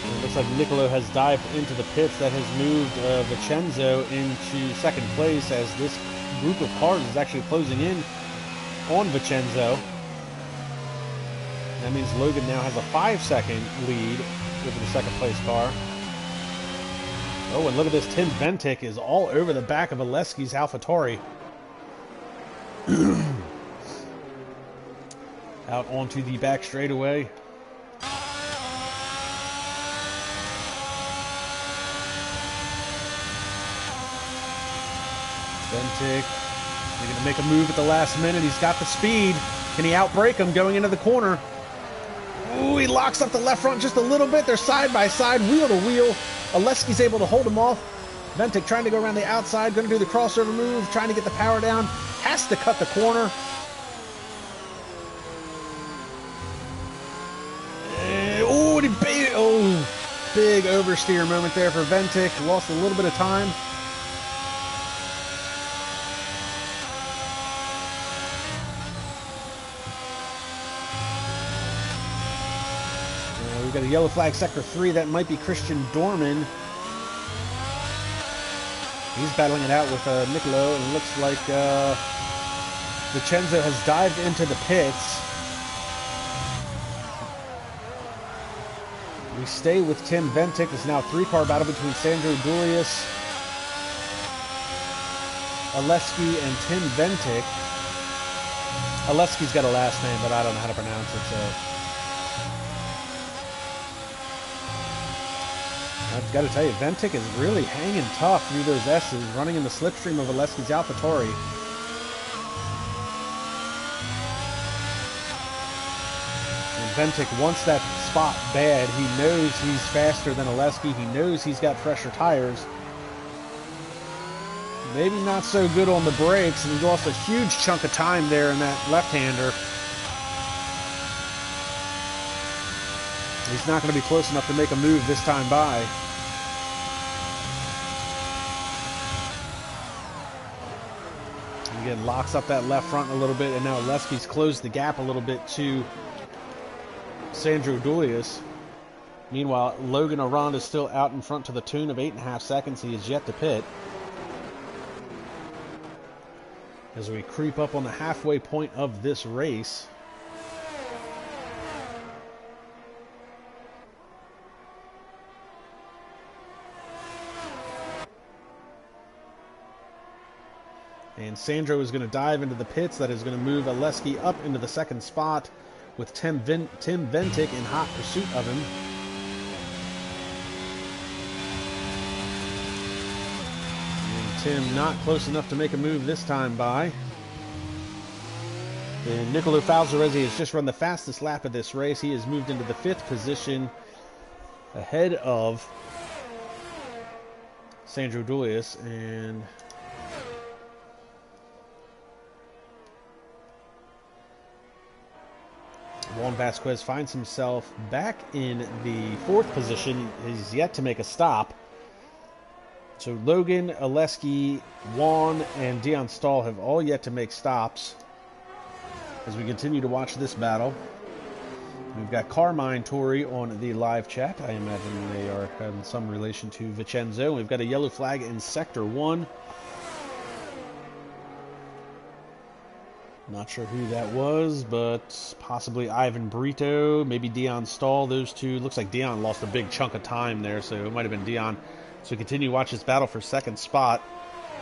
And it looks like Nicolo has dived into the pits. That has moved Vincenzo into 2nd place as this group of cars is actually closing in on Vincenzo. That means Logan now has a 5-second lead over the second place car. Oh, and look at this. Tim Ventic is all over the back of Oleski's AlphaTauri. Out onto the back straightaway. Ventic, they're going to make a move at the last minute. He's got the speed. Can he outbrake him going into the corner? Ooh, he locks up the left front just a little bit. They're side by side, wheel to wheel. Oleski's able to hold him off. Ventic trying to go around the outside, going to do the crossover move, trying to get the power down. Has to cut the corner. Big oversteer moment there for Ventic. Lost a little bit of time. We've got a yellow flag, sector 3. That might be Christian Dorman. He's battling it out with Nicolo, and it looks like Vincenzo has dived into the pits. We stay with Tim Ventic. There's now a 3-car battle between Sandro Dulius, Oleski, and Tim Ventic. Oleski's got a last name, but I don't know how to pronounce it, so. I've got to tell you, Ventic is really hanging tough through those S's, running in the slipstream of Oleski's AlphaTauri. Ventic wants that spot bad. He knows he's faster than Oleski. He knows he's got fresher tires. Maybe not so good on the brakes, and he lost a huge chunk of time there in that left-hander. He's not going to be close enough to make a move this time by. Again, locks up that left front a little bit, and now Oleski's closed the gap a little bit to Sandro Dulius. Meanwhile, Logan Arand is still out in front to the tune of 8.5 seconds. He is yet to pit. As we creep up on the halfway point of this race. And Sandro is going to dive into the pits. That is going to move Oleski up into the second spot, with Tim Ventic in hot pursuit of him. And Tim not close enough to make a move this time by. And Nicolo Falzaresi has just run the fastest lap of this race. He has moved into the 5th position ahead of Sandro Dulius. And Juan Vasquez finds himself back in the 4th position. He's yet to make a stop. So Logan, Oleski, Juan, and Dion Stahl have all yet to make stops as we continue to watch this battle. We've got Carmine Tori on the live chat. I imagine they are in some relation to Vincenzo. We've got a yellow flag in Sector 1. Not sure who that was, but possibly Ivan Brito, maybe Dion Stahl. Those two. Looks like Dion lost a big chunk of time there, so it might have been Dion. So we continue to watch this battle for second spot.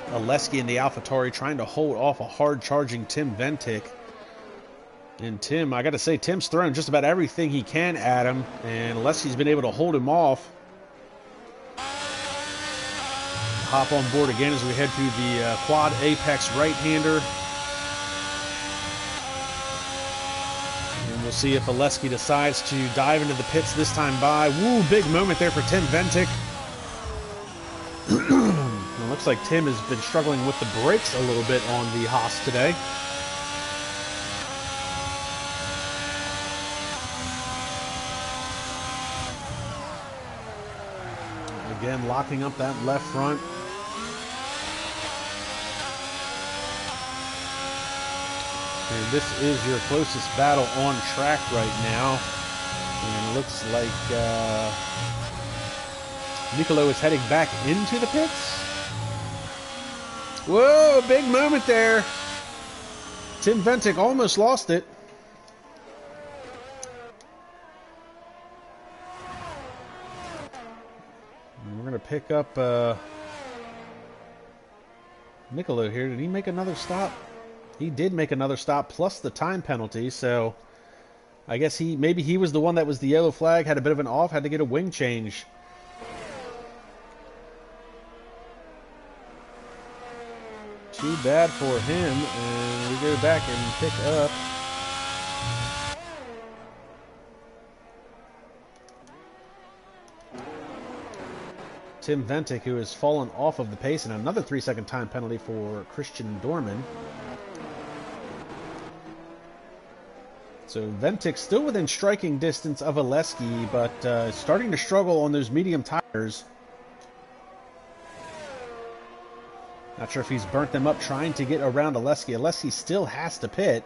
Oleski in the AlphaTauri trying to hold off a hard-charging Tim Ventic. And Tim, I got to say, Tim's thrown just about everything he can at him, and Oleski's been able to hold him off. Hop on board again as we head through the quad apex right-hander. We'll see if Oleski decides to dive into the pits this time by. Woo, big moment there for Tim Ventic. It looks like Tim has been struggling with the brakes a little bit on the Haas today. Again, locking up that left front. And this is your closest battle on track right now. And it looks like Nicolo is heading back into the pits. Whoa, big moment there. Tim Ventic almost lost it. And we're going to pick up Nicolo here. Did he make another stop? He did make another stop, plus the time penalty, so I guess maybe he was the one that was the yellow flag, had a bit of an off, had to get a wing change. Too bad for him, and we go back and pick up Tim Ventic, who has fallen off of the pace, and another 3-second time penalty for Christian Dorman. So Ventic still within striking distance of Oleski, but starting to struggle on those medium tires. Not sure if he's burnt them up trying to get around Oleski. Oleski still has to pit.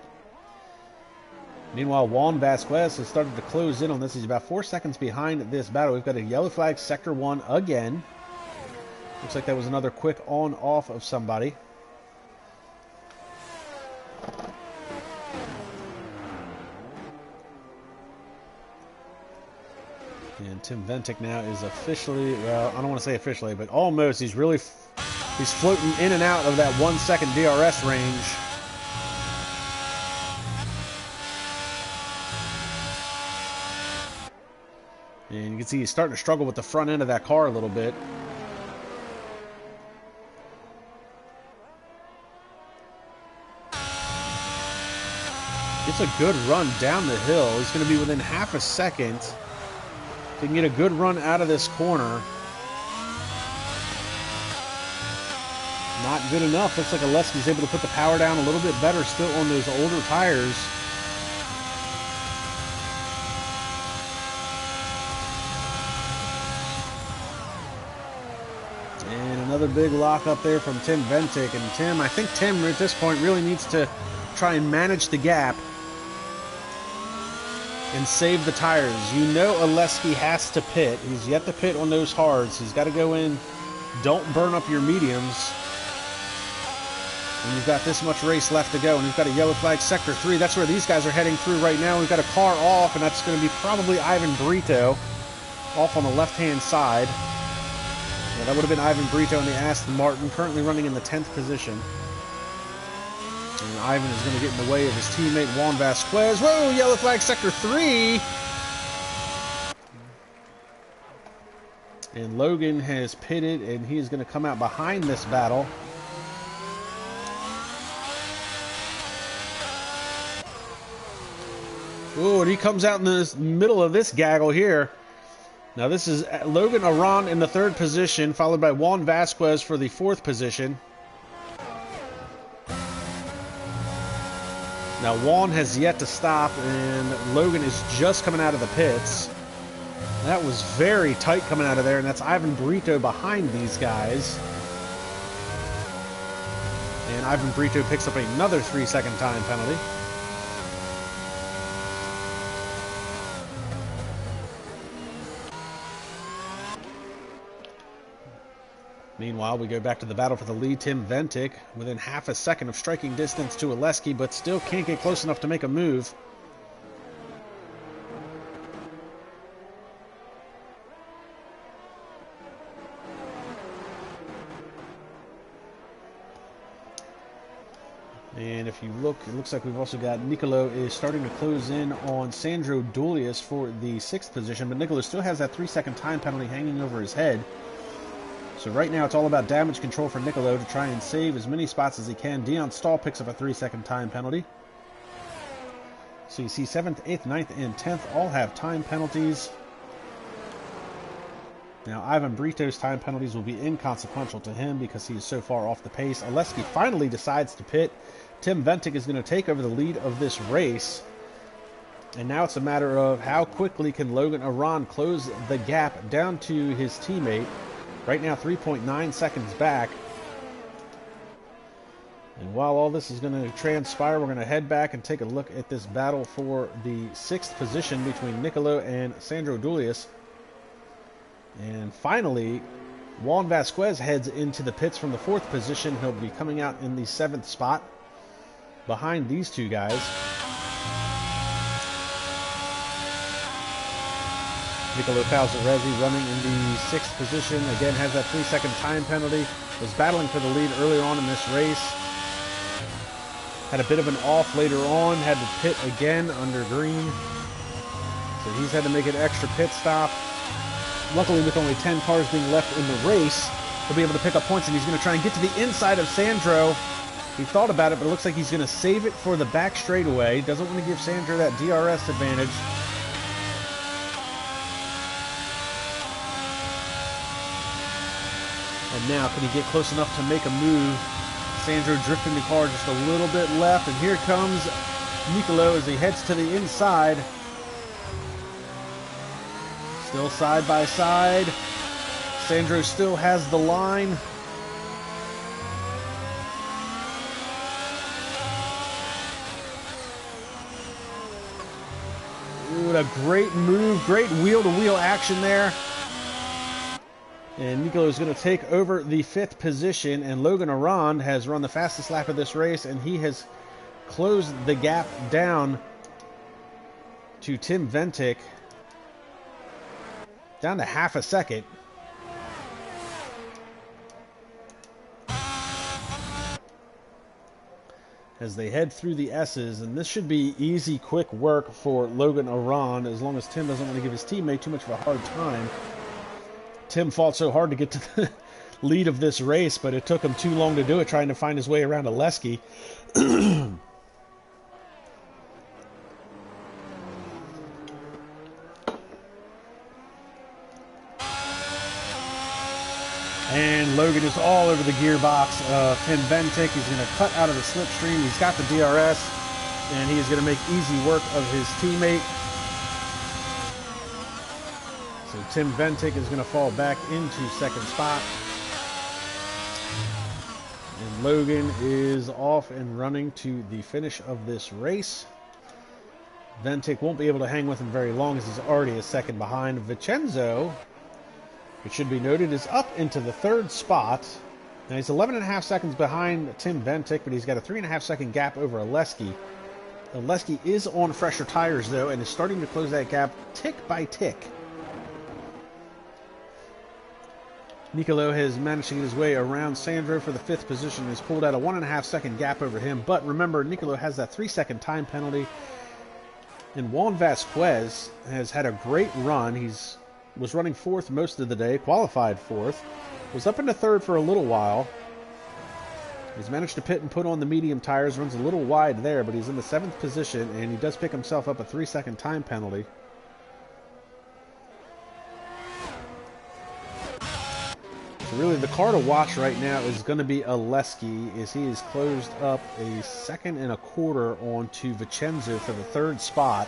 Meanwhile, Juan Vasquez has started to close in on this. He's about 4 seconds behind this battle. We've got a yellow flag, Sector 1 again. Looks like that was another quick on-off of somebody. And Tim Ventic now is officially, well, I don't want to say officially, but almost. He's floating in and out of that 1 second DRS range. And you can see he's starting to struggle with the front end of that car a little bit. It's a good run down the hill. He's going to be within half a second. If he can get a good run out of this corner. Not good enough. Looks like Oleski's able to put the power down a little bit better still on those older tires. And another big lock up there from Tim Ventic. And I think Tim at this point really needs to try and manage the gap and save the tires. You know Oleski has to pit. He's yet to pit on those hards. He's got to go in. Don't burn up your mediums. And you've got this much race left to go, and you've got a yellow flag, Sector 3. That's where these guys are heading through right now. We've got a car off, and that's going to be probably Ivan Brito off on the left-hand side. Yeah, that would have been Ivan Brito in the Aston Martin, currently running in the 10th position. And Ivan is going to get in the way of his teammate, Juan Vasquez. Whoa, yellow flag, Sector 3. And Logan has pitted, and he is going to come out behind this battle. Oh, and he comes out in the middle of this gaggle here. Now this is Logan Aran in the 3rd position, followed by Juan Vasquez for the 4th position. Now Juan has yet to stop, and Logan is just coming out of the pits. That was very tight coming out of there, and that's Ivan Brito behind these guys. And Ivan Brito picks up another 3-second time penalty. Meanwhile, we go back to the battle for the lead. Tim Ventic within half a second of striking distance to Oleski, but still can't get close enough to make a move. And if you look, it looks like we've also got Nicolo is starting to close in on Sandro Dulius for the 6th position, but Nicolo still has that 3-second time penalty hanging over his head. So right now it's all about damage control for Nicolo to try and save as many spots as he can. Dion Stahl picks up a 3-second time penalty. So you see 7th, 8th, 9th, and 10th all have time penalties. Now Ivan Brito's time penalties will be inconsequential to him because he is so far off the pace. Oleski finally decides to pit. Tim Ventic is going to take over the lead of this race. And now it's a matter of how quickly can Logan Aran close the gap down to his teammate. Right now, 3.9 seconds back. And while all this is going to transpire, we're going to head back and take a look at this battle for the 6th position between Nicolo and Sandro Dulius. And finally, Juan Vasquez heads into the pits from the 4th position. He'll be coming out in the 7th spot. behind these two guys. Niccolo Falzaresi running in the 6th position. Again, has that 3-second time penalty. Was battling for the lead earlier on in this race. Had a bit of an off later on. Had to pit again under green. So he's had to make an extra pit stop. Luckily, with only 10 cars being left in the race, he'll be able to pick up points, and he's going to try and get to the inside of Sandro. He thought about it, but it looks like he's going to save it for the back straightaway. Doesn't want to give Sandro that DRS advantage. And now, can he get close enough to make a move? Sandro drifting the car just a little bit left, and here comes Niccolo as he heads to the inside. Still side by side. Sandro still has the line. Ooh, a great move, great wheel-to-wheel action there. And Niccolo is going to take over the 5th position, and Logan Arand has run the fastest lap of this race, and he has closed the gap down to Tim Ventic, down to half a second. As they head through the S's, and this should be easy, quick work for Logan Arand, as long as Tim doesn't want to give his teammate too much of a hard time. Tim fought so hard to get to the lead of this race, but it took him too long to do it, trying to find his way around Oleski. And Logan is all over the gearbox of Tim Ventic. He's going to cut out of the slipstream. He's got the DRS, and he is going to make easy work of his teammate. So Tim Ventic is going to fall back into 2nd spot. And Logan is off and running to the finish of this race. Ventic won't be able to hang with him very long, as he's already a second behind. Vincenzo, it should be noted, is up into the 3rd spot. Now he's 11.5 seconds behind Tim Ventic, but he's got a 3.5 second gap over Oleski. Oleski is on fresher tires, though, and is starting to close that gap tick by tick. Niccolo has managed to get his way around Sandro for the 5th position. He's pulled out a 1.5 second gap over him. But remember, Niccolo has that 3-second time penalty. And Juan Vasquez has had a great run. Was running 4th most of the day, qualified 4th. Was up into 3rd for a little while. He's managed to pit and put on the medium tires. Runs a little wide there, but he's in the 7th position, and he does pick himself up a 3-second time penalty. Really, the car to watch right now is going to be Oleski, as he has closed up a 1.25 seconds onto Vincenzo for the 3rd spot.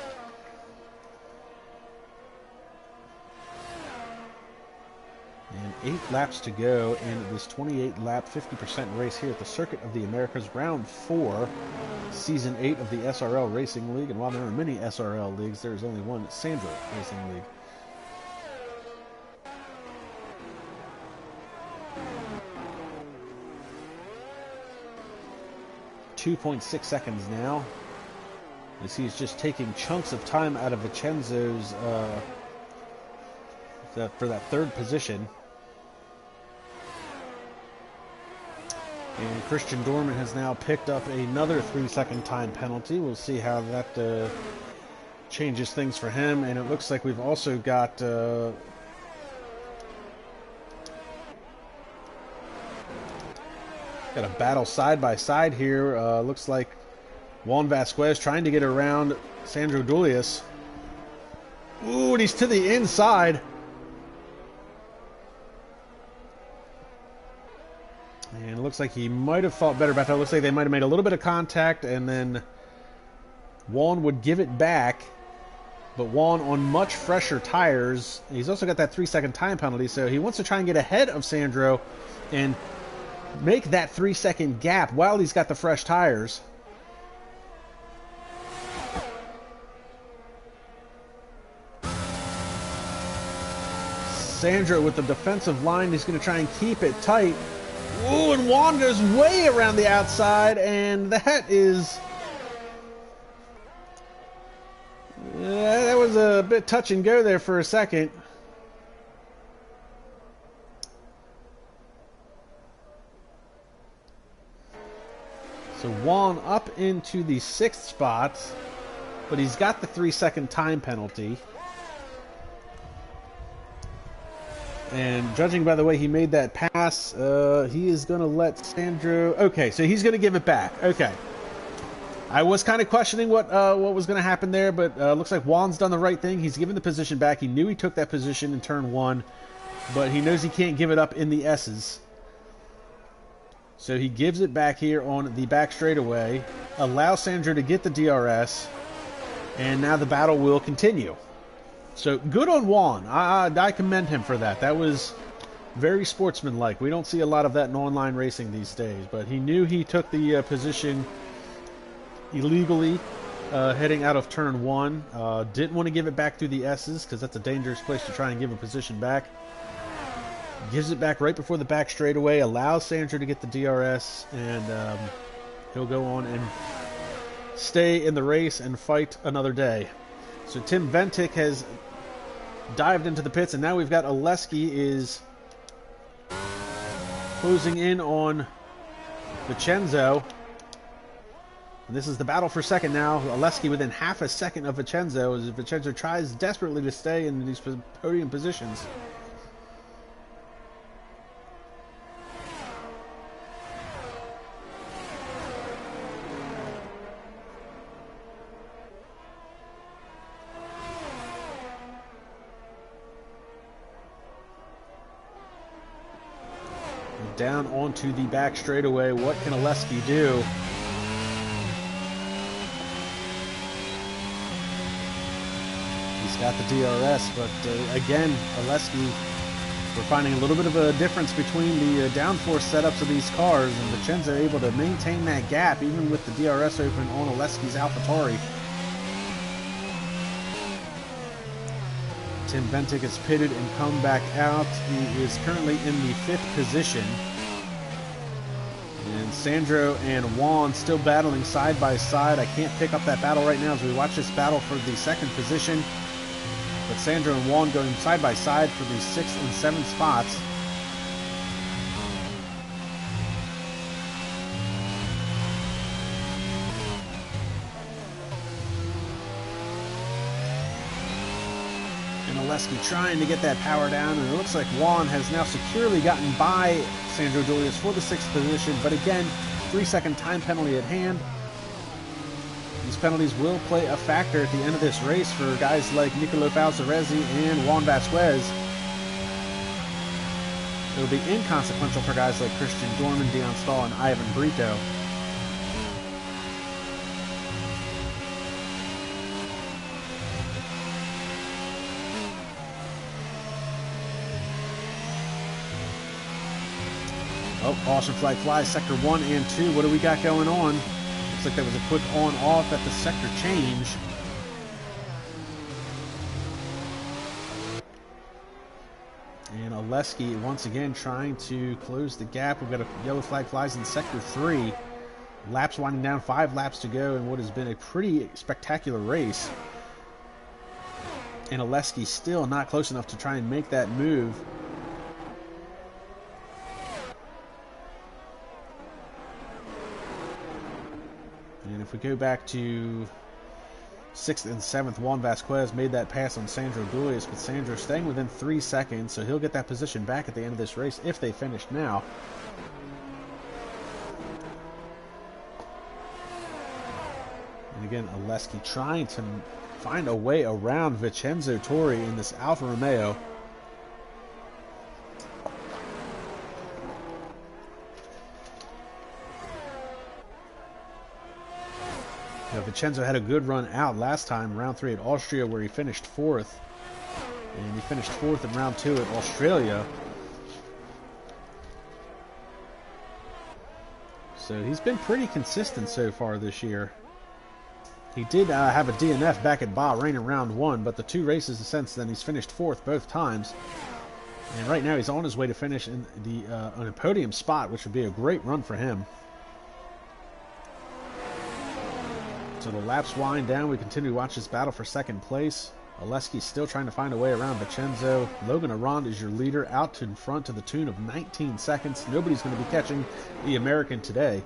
And 8 laps to go in this 28-lap, 50% race here at the Circuit of the Americas, Round 4, Season 8 of the SRL Racing League. And while there are many SRL leagues, there is only one Sandro Racing League. 2.6 seconds now, as he's just taking chunks of time out of Vincenzo's for that 3rd position. And Christian Dorman has now picked up another 3-second time penalty. We'll see how that changes things for him. And it looks like we've also got got a battle side by side here. Looks like Juan Vasquez trying to get around Sandro Dulius. Ooh, and he's to the inside. And it looks like he might have thought better about that. It looks like they might have made a little bit of contact, and then Juan would give it back. But Juan on much fresher tires. He's also got that 3-second time penalty, so he wants to try and get ahead of Sandro and make that 3-second gap while he's got the fresh tires. Sandro with the defensive line, he's going to try and keep it tight. Ooh, and Juan goes way around the outside, and that is a bit touch and go there for a second. So Juan up into the 6th spot, but he's got the 3-second time penalty. And judging by the way he made that pass, he is going to let Sandro... Okay, so he's going to give it back. Okay. I was kind of questioning what was going to happen there, but looks like Juan's done the right thing. He's given the position back. He knew he took that position in turn 1, but he knows he can't give it up in the S's. So he gives it back here on the back straightaway, allows Sandro to get the DRS, and now the battle will continue. So good on Juan. I commend him for that. That was very sportsmanlike. We don't see a lot of that in online racing these days, but he knew he took the position illegally heading out of turn 1. Didn't want to give it back through the S's because that's a dangerous place to try and give a position back. Gives it back right before the back straightaway, allows Sandro to get the DRS, and he'll go on and stay in the race and fight another day. So Tim Ventic has dived into the pits, and now we've got Oleski is closing in on Vincenzo. And this is the battle for second now. Oleski within half a second of Vincenzo as Vincenzo tries desperately to stay in these podium positions. Down onto the back straightaway. What can Oleski do? He's got the DRS, but again, Oleski, we're finding a little bit of a difference between the downforce setups of these cars, and Vincenzo able to maintain that gap even with the DRS open on Oleski's AlphaTauri. Tim Ventic has pitted and come back out. He is currently in the 5th position. And Sandro and Juan still battling side by side. I can't pick up that battle right now as we watch this battle for the 2nd position. But Sandro and Juan going side by side for the 6th and 7th spots. Oleski trying to get that power down, and it looks like Juan has now securely gotten by Sandro Julius for the 6th position, but again, 3-second time penalty at hand. These penalties will play a factor at the end of this race for guys like Nicolo Falzaresi and Juan Vasquez. It'll be inconsequential for guys like Christian Dorman, Dion Stahl, and Ivan Brito. Oh, caution flag flies, sector 1 and 2. What do we got going on? Looks like that was a quick on-off at the sector change. And Oleski once again trying to close the gap. We've got a yellow flag flies in sector 3. Laps winding down, 5 laps to go in what has been a pretty spectacular race. And Oleski still not close enough to try and make that move. And if we go back to 6th and 7th, Juan Vasquez made that pass on Sandro Julius, but Sandro staying within 3 seconds, so he'll get that position back at the end of this race if they finish now. And again, Oleski trying to find a way around Vincenzo Torri in this Alfa Romeo. Vincenzo had a good run out last time, round 3 at Austria, where he finished 4th. And he finished 4th in round 2 at Australia. So he's been pretty consistent so far this year. He did have a DNF back at Bahrain in round 1, but the 2 races since then he's finished 4th both times. And right now he's on his way to finish in the on a podium spot, which would be a great run for him. So the laps wind down. We continue to watch this battle for 2nd place. Oleski still trying to find a way around Vincenzo. Logan Arond is your leader, out in front to the tune of 19 seconds. Nobody's going to be catching the American today.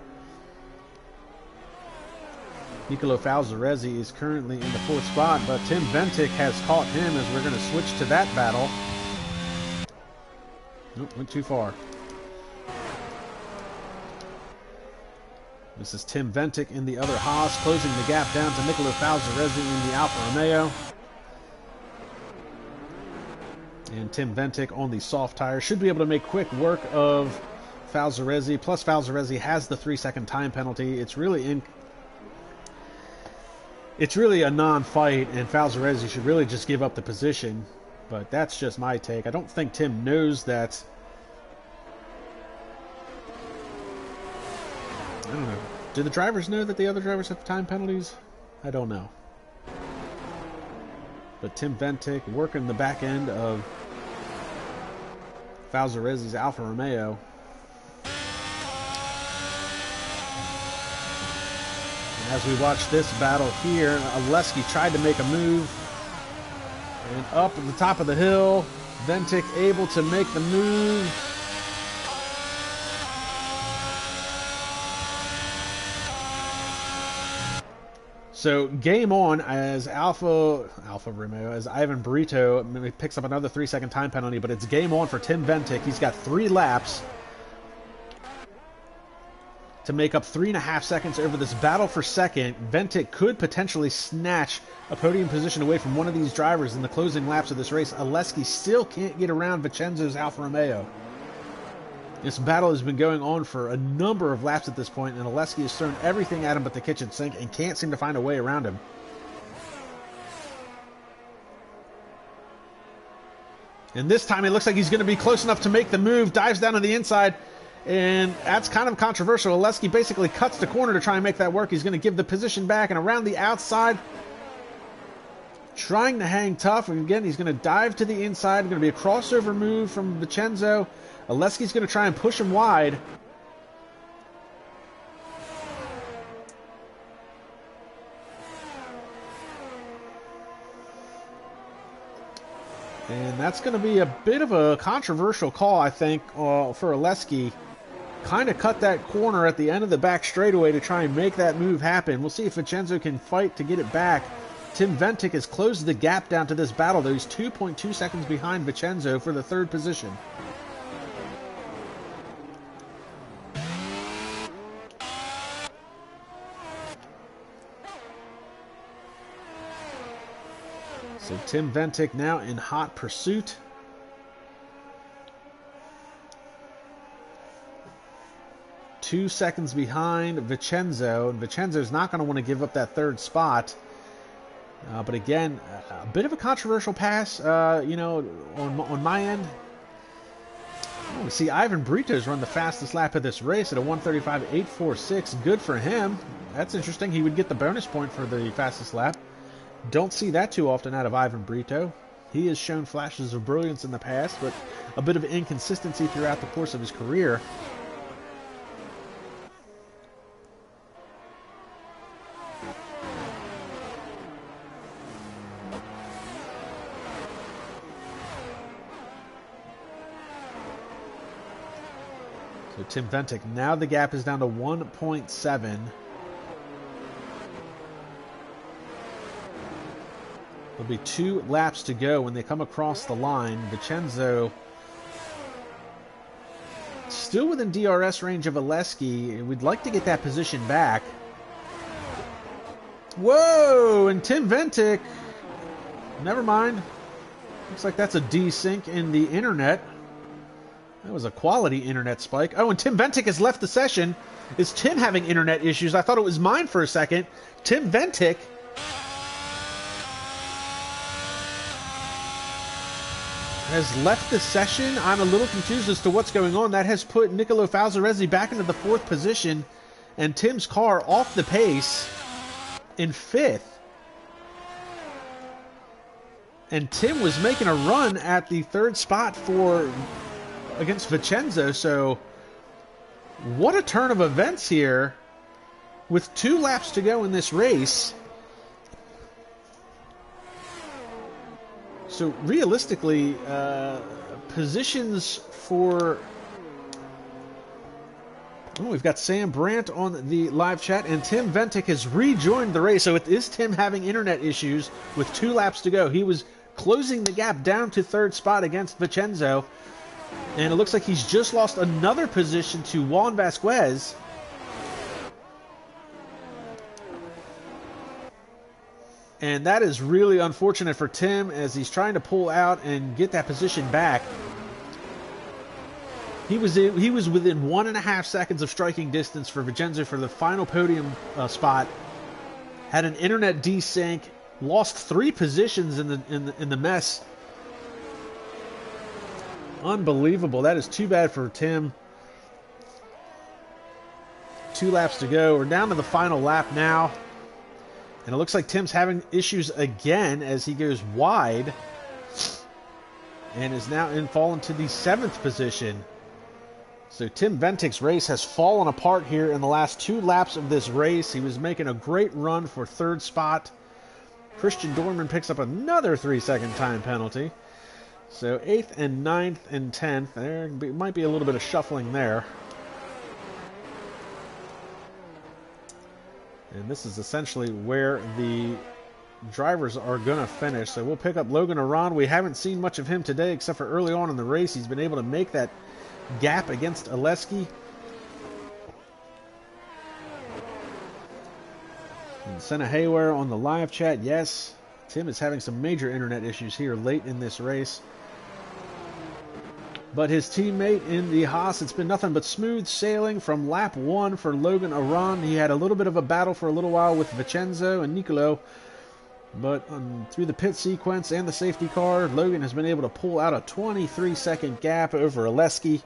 Nicolo Falzarezzi is currently in the 4th spot, but Tim Ventic has caught him as we're going to switch to that battle. Nope, went too far. This is Tim Ventic in the other Haas, closing the gap down to Nicolo Falzarezzi in the Alfa Romeo. And Tim Ventic on the soft tire should be able to make quick work of Falzarezzi. Plus, Falzarezzi has the 3-second time penalty. It's really a non-fight, and Falzarezzi should really just give up the position. But that's just my take. I don't think Tim knows that. I don't know. Do the drivers know that the other drivers have time penalties? I don't know. But Tim Ventic working the back end of Falzarezzi's Alfa Romeo. And as we watch this battle here, Oleski tried to make a move. And up at the top of the hill, Ventic able to make the move. So game on as Alfa Romeo, as Ivan Brito picks up another 3-second time penalty, but it's game on for Tim Ventic. He's got 3 laps to make up 3.5 seconds over this battle for second. Ventic could potentially snatch a podium position away from one of these drivers in the closing laps of this race. Oleski still can't get around Vincenzo's Alfa Romeo. This battle has been going on for a number of laps at this point, and Oleski has thrown everything at him but the kitchen sink and can't seem to find a way around him. And this time it looks like he's going to be close enough to make the move, dives down to the inside, and that's kind of controversial. Oleski basically cuts the corner to try and make that work. He's going to give the position back, and around the outside, trying to hang tough. And again, he's going to dive to the inside. Going to be a crossover move from Vincenzo. Oleski's going to try and push him wide. And that's going to be a bit of a controversial call, I think, for Oleski. Kind of cut that corner at the end of the back straightaway to try and make that move happen. We'll see if Vincenzo can fight to get it back. Tim Ventic has closed the gap down to this battle, though he's 2.2 seconds behind Vincenzo for the 3rd position. So Tim Ventic now in hot pursuit. Two seconds behind Vincenzo, and Vincenzo's not going to want to give up that 3rd spot. But again, a bit of a controversial pass, you know, on my end. Oh, we see Ivan Brito's run the fastest lap of this race at a 1:35.846. Good for him. That's interesting. He would get the bonus point for the fastest lap. Don't see that too often out of Ivan Brito. He has shown flashes of brilliance in the past, but a bit of inconsistency throughout the course of his career. So Tim Ventic, now the gap is down to 1.7. There'll be 2 laps to go when they come across the line. Vincenzo still within DRS range of Oleski. We'd like to get that position back. Whoa! And Tim Ventic, never mind. Looks like that's a desync in the internet. That was a quality internet spike. Oh, and Tim Ventic has left the session. Is Tim having internet issues? I thought it was mine for a second. Tim Ventic has left the session. I'm a little confused as to what's going on. That has put Nicolo Falzarezzi back into the 4th position and Tim's car off the pace in 5th. And Tim was making a run at the 3rd spot against Vincenzo. So what a turn of events here with 2 laps to go in this race. So realistically, positions for... Oh, we've got Sam Brandt on the live chat, and Tim Ventic has rejoined the race. So it is Tim having internet issues with 2 laps to go. He was closing the gap down to 3rd spot against Vincenzo, and it looks like he's just lost another position to Juan Vasquez. And that is really unfortunate for Tim as he's trying to pull out and get that position back. He was within 1.5 seconds of striking distance for Vincenzo for the final podium spot. Had an internet desync, lost 3 positions in the mess. Unbelievable. That is too bad for Tim. 2 laps to go. We're down to the final lap now. And it looks like Tim's having issues again as he goes wide. And is now fallen to the 7th position. So Tim Ventic's race has fallen apart here in the last 2 laps of this race. He was making a great run for 3rd spot. Christian Dorman picks up another 3-second time penalty. So 8th and 9th and 10th. There might be a little bit of shuffling there. And this is essentially where the drivers are going to finish. So we'll pick up Logan Aron. We haven't seen much of him today except for early on in the race. He's been able to make that gap against Oleski. And Senna Hayware on the live chat. Yes, Tim is having some major internet issues here late in this race. But his teammate in the Haas, it's been nothing but smooth sailing from lap 1 for Logan Aron. He had a little bit of a battle for a little while with Vincenzo and Nicolo. But through the pit sequence and the safety car, Logan has been able to pull out a 23-second gap over Oleski.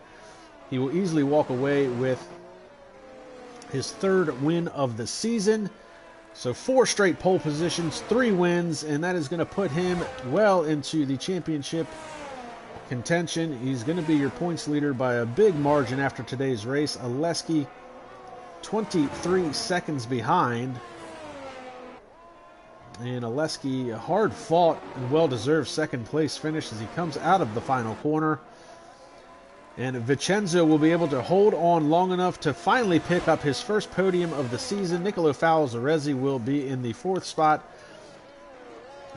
He will easily walk away with his 3rd win of the season. So 4 straight pole positions, 3 wins, and that is going to put him well into the championship contention. He's going to be your points leader by a big margin after today's race. Oleski 23 seconds behind. And Oleski, a hard-fought and well-deserved 2nd place finish as he comes out of the final corner. And Vincenzo will be able to hold on long enough to finally pick up his first podium of the season. Nicolo Falzarezzi will be in the 4th spot.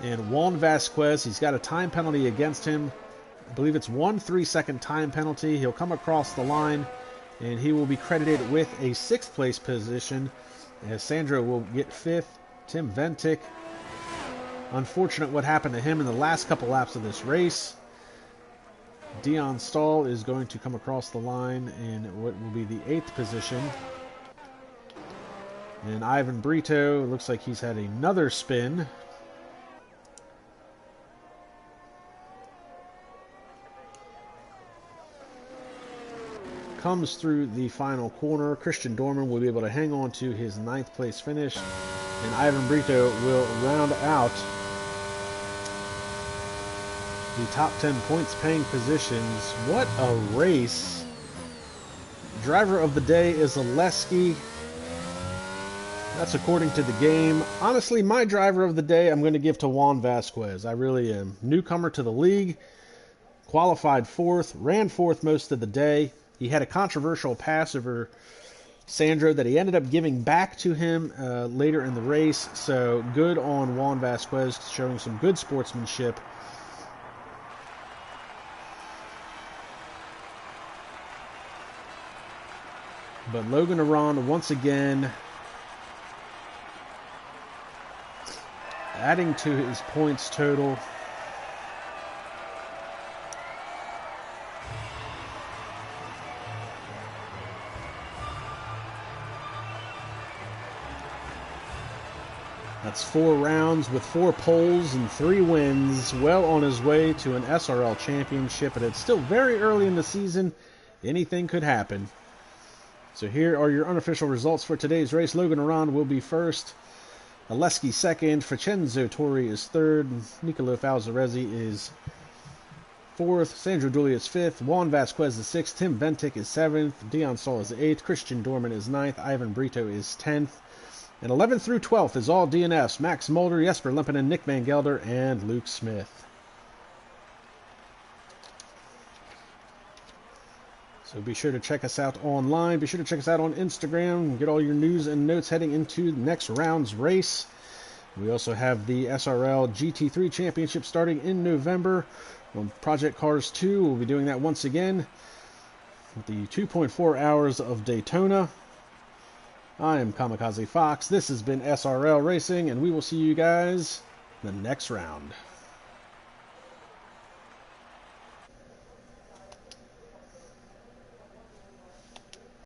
And Juan Vasquez, he's got a time penalty against him. I believe it's 1 3-second time penalty. He'll come across the line, and he will be credited with a 6th place position, as Sandro will get 5th. Tim Ventic, unfortunate what happened to him in the last couple laps of this race. Dion Stahl is going to come across the line in what will be the 8th position. And Ivan Brito, looks like he's had another spin. Comes through the final corner. Christian Dorman will be able to hang on to his 9th place finish. And Ivan Brito will round out the top 10 points paying positions. What a race. Driver of the day is Oleski. That's according to the game. Honestly, my driver of the day I'm going to give to Juan Vasquez. I really am. Newcomer to the league. Qualified 4th. Ran 4th most of the day. He had a controversial pass over Sandro that he ended up giving back to him later in the race. So good on Juan Vasquez, showing some good sportsmanship. But Logan Aron, once again, adding to his points total. That's 4 rounds with 4 poles and 3 wins. Well on his way to an SRL championship, but it's still very early in the season. Anything could happen. So here are your unofficial results for today's race. Logan Aron will be 1st. Oleski 2nd. Vincenzo Torri is 3rd. Nicolo Falzarezzi is 4th. Sandro Dulli is 5th. Juan Vasquez is 6th. Tim Ventic is 7th. Dion Stahl is 8th. Christian Dorman is 9th. Ivan Brito is 10th. And 11th through 12th is all DNFs. Max Mulder, Jesper Lempinen, Nick Van Gelder, and Luke Smith. So be sure to check us out online. Be sure to check us out on Instagram. Get all your news and notes heading into next round's race. We also have the SRL GT3 Championship starting in November. On Project Cars 2, we'll be doing that once again with the 2.4 hours of Daytona. I am KAMIKAZE-FOX. This has been SRL Racing, and we will see you guys the next round.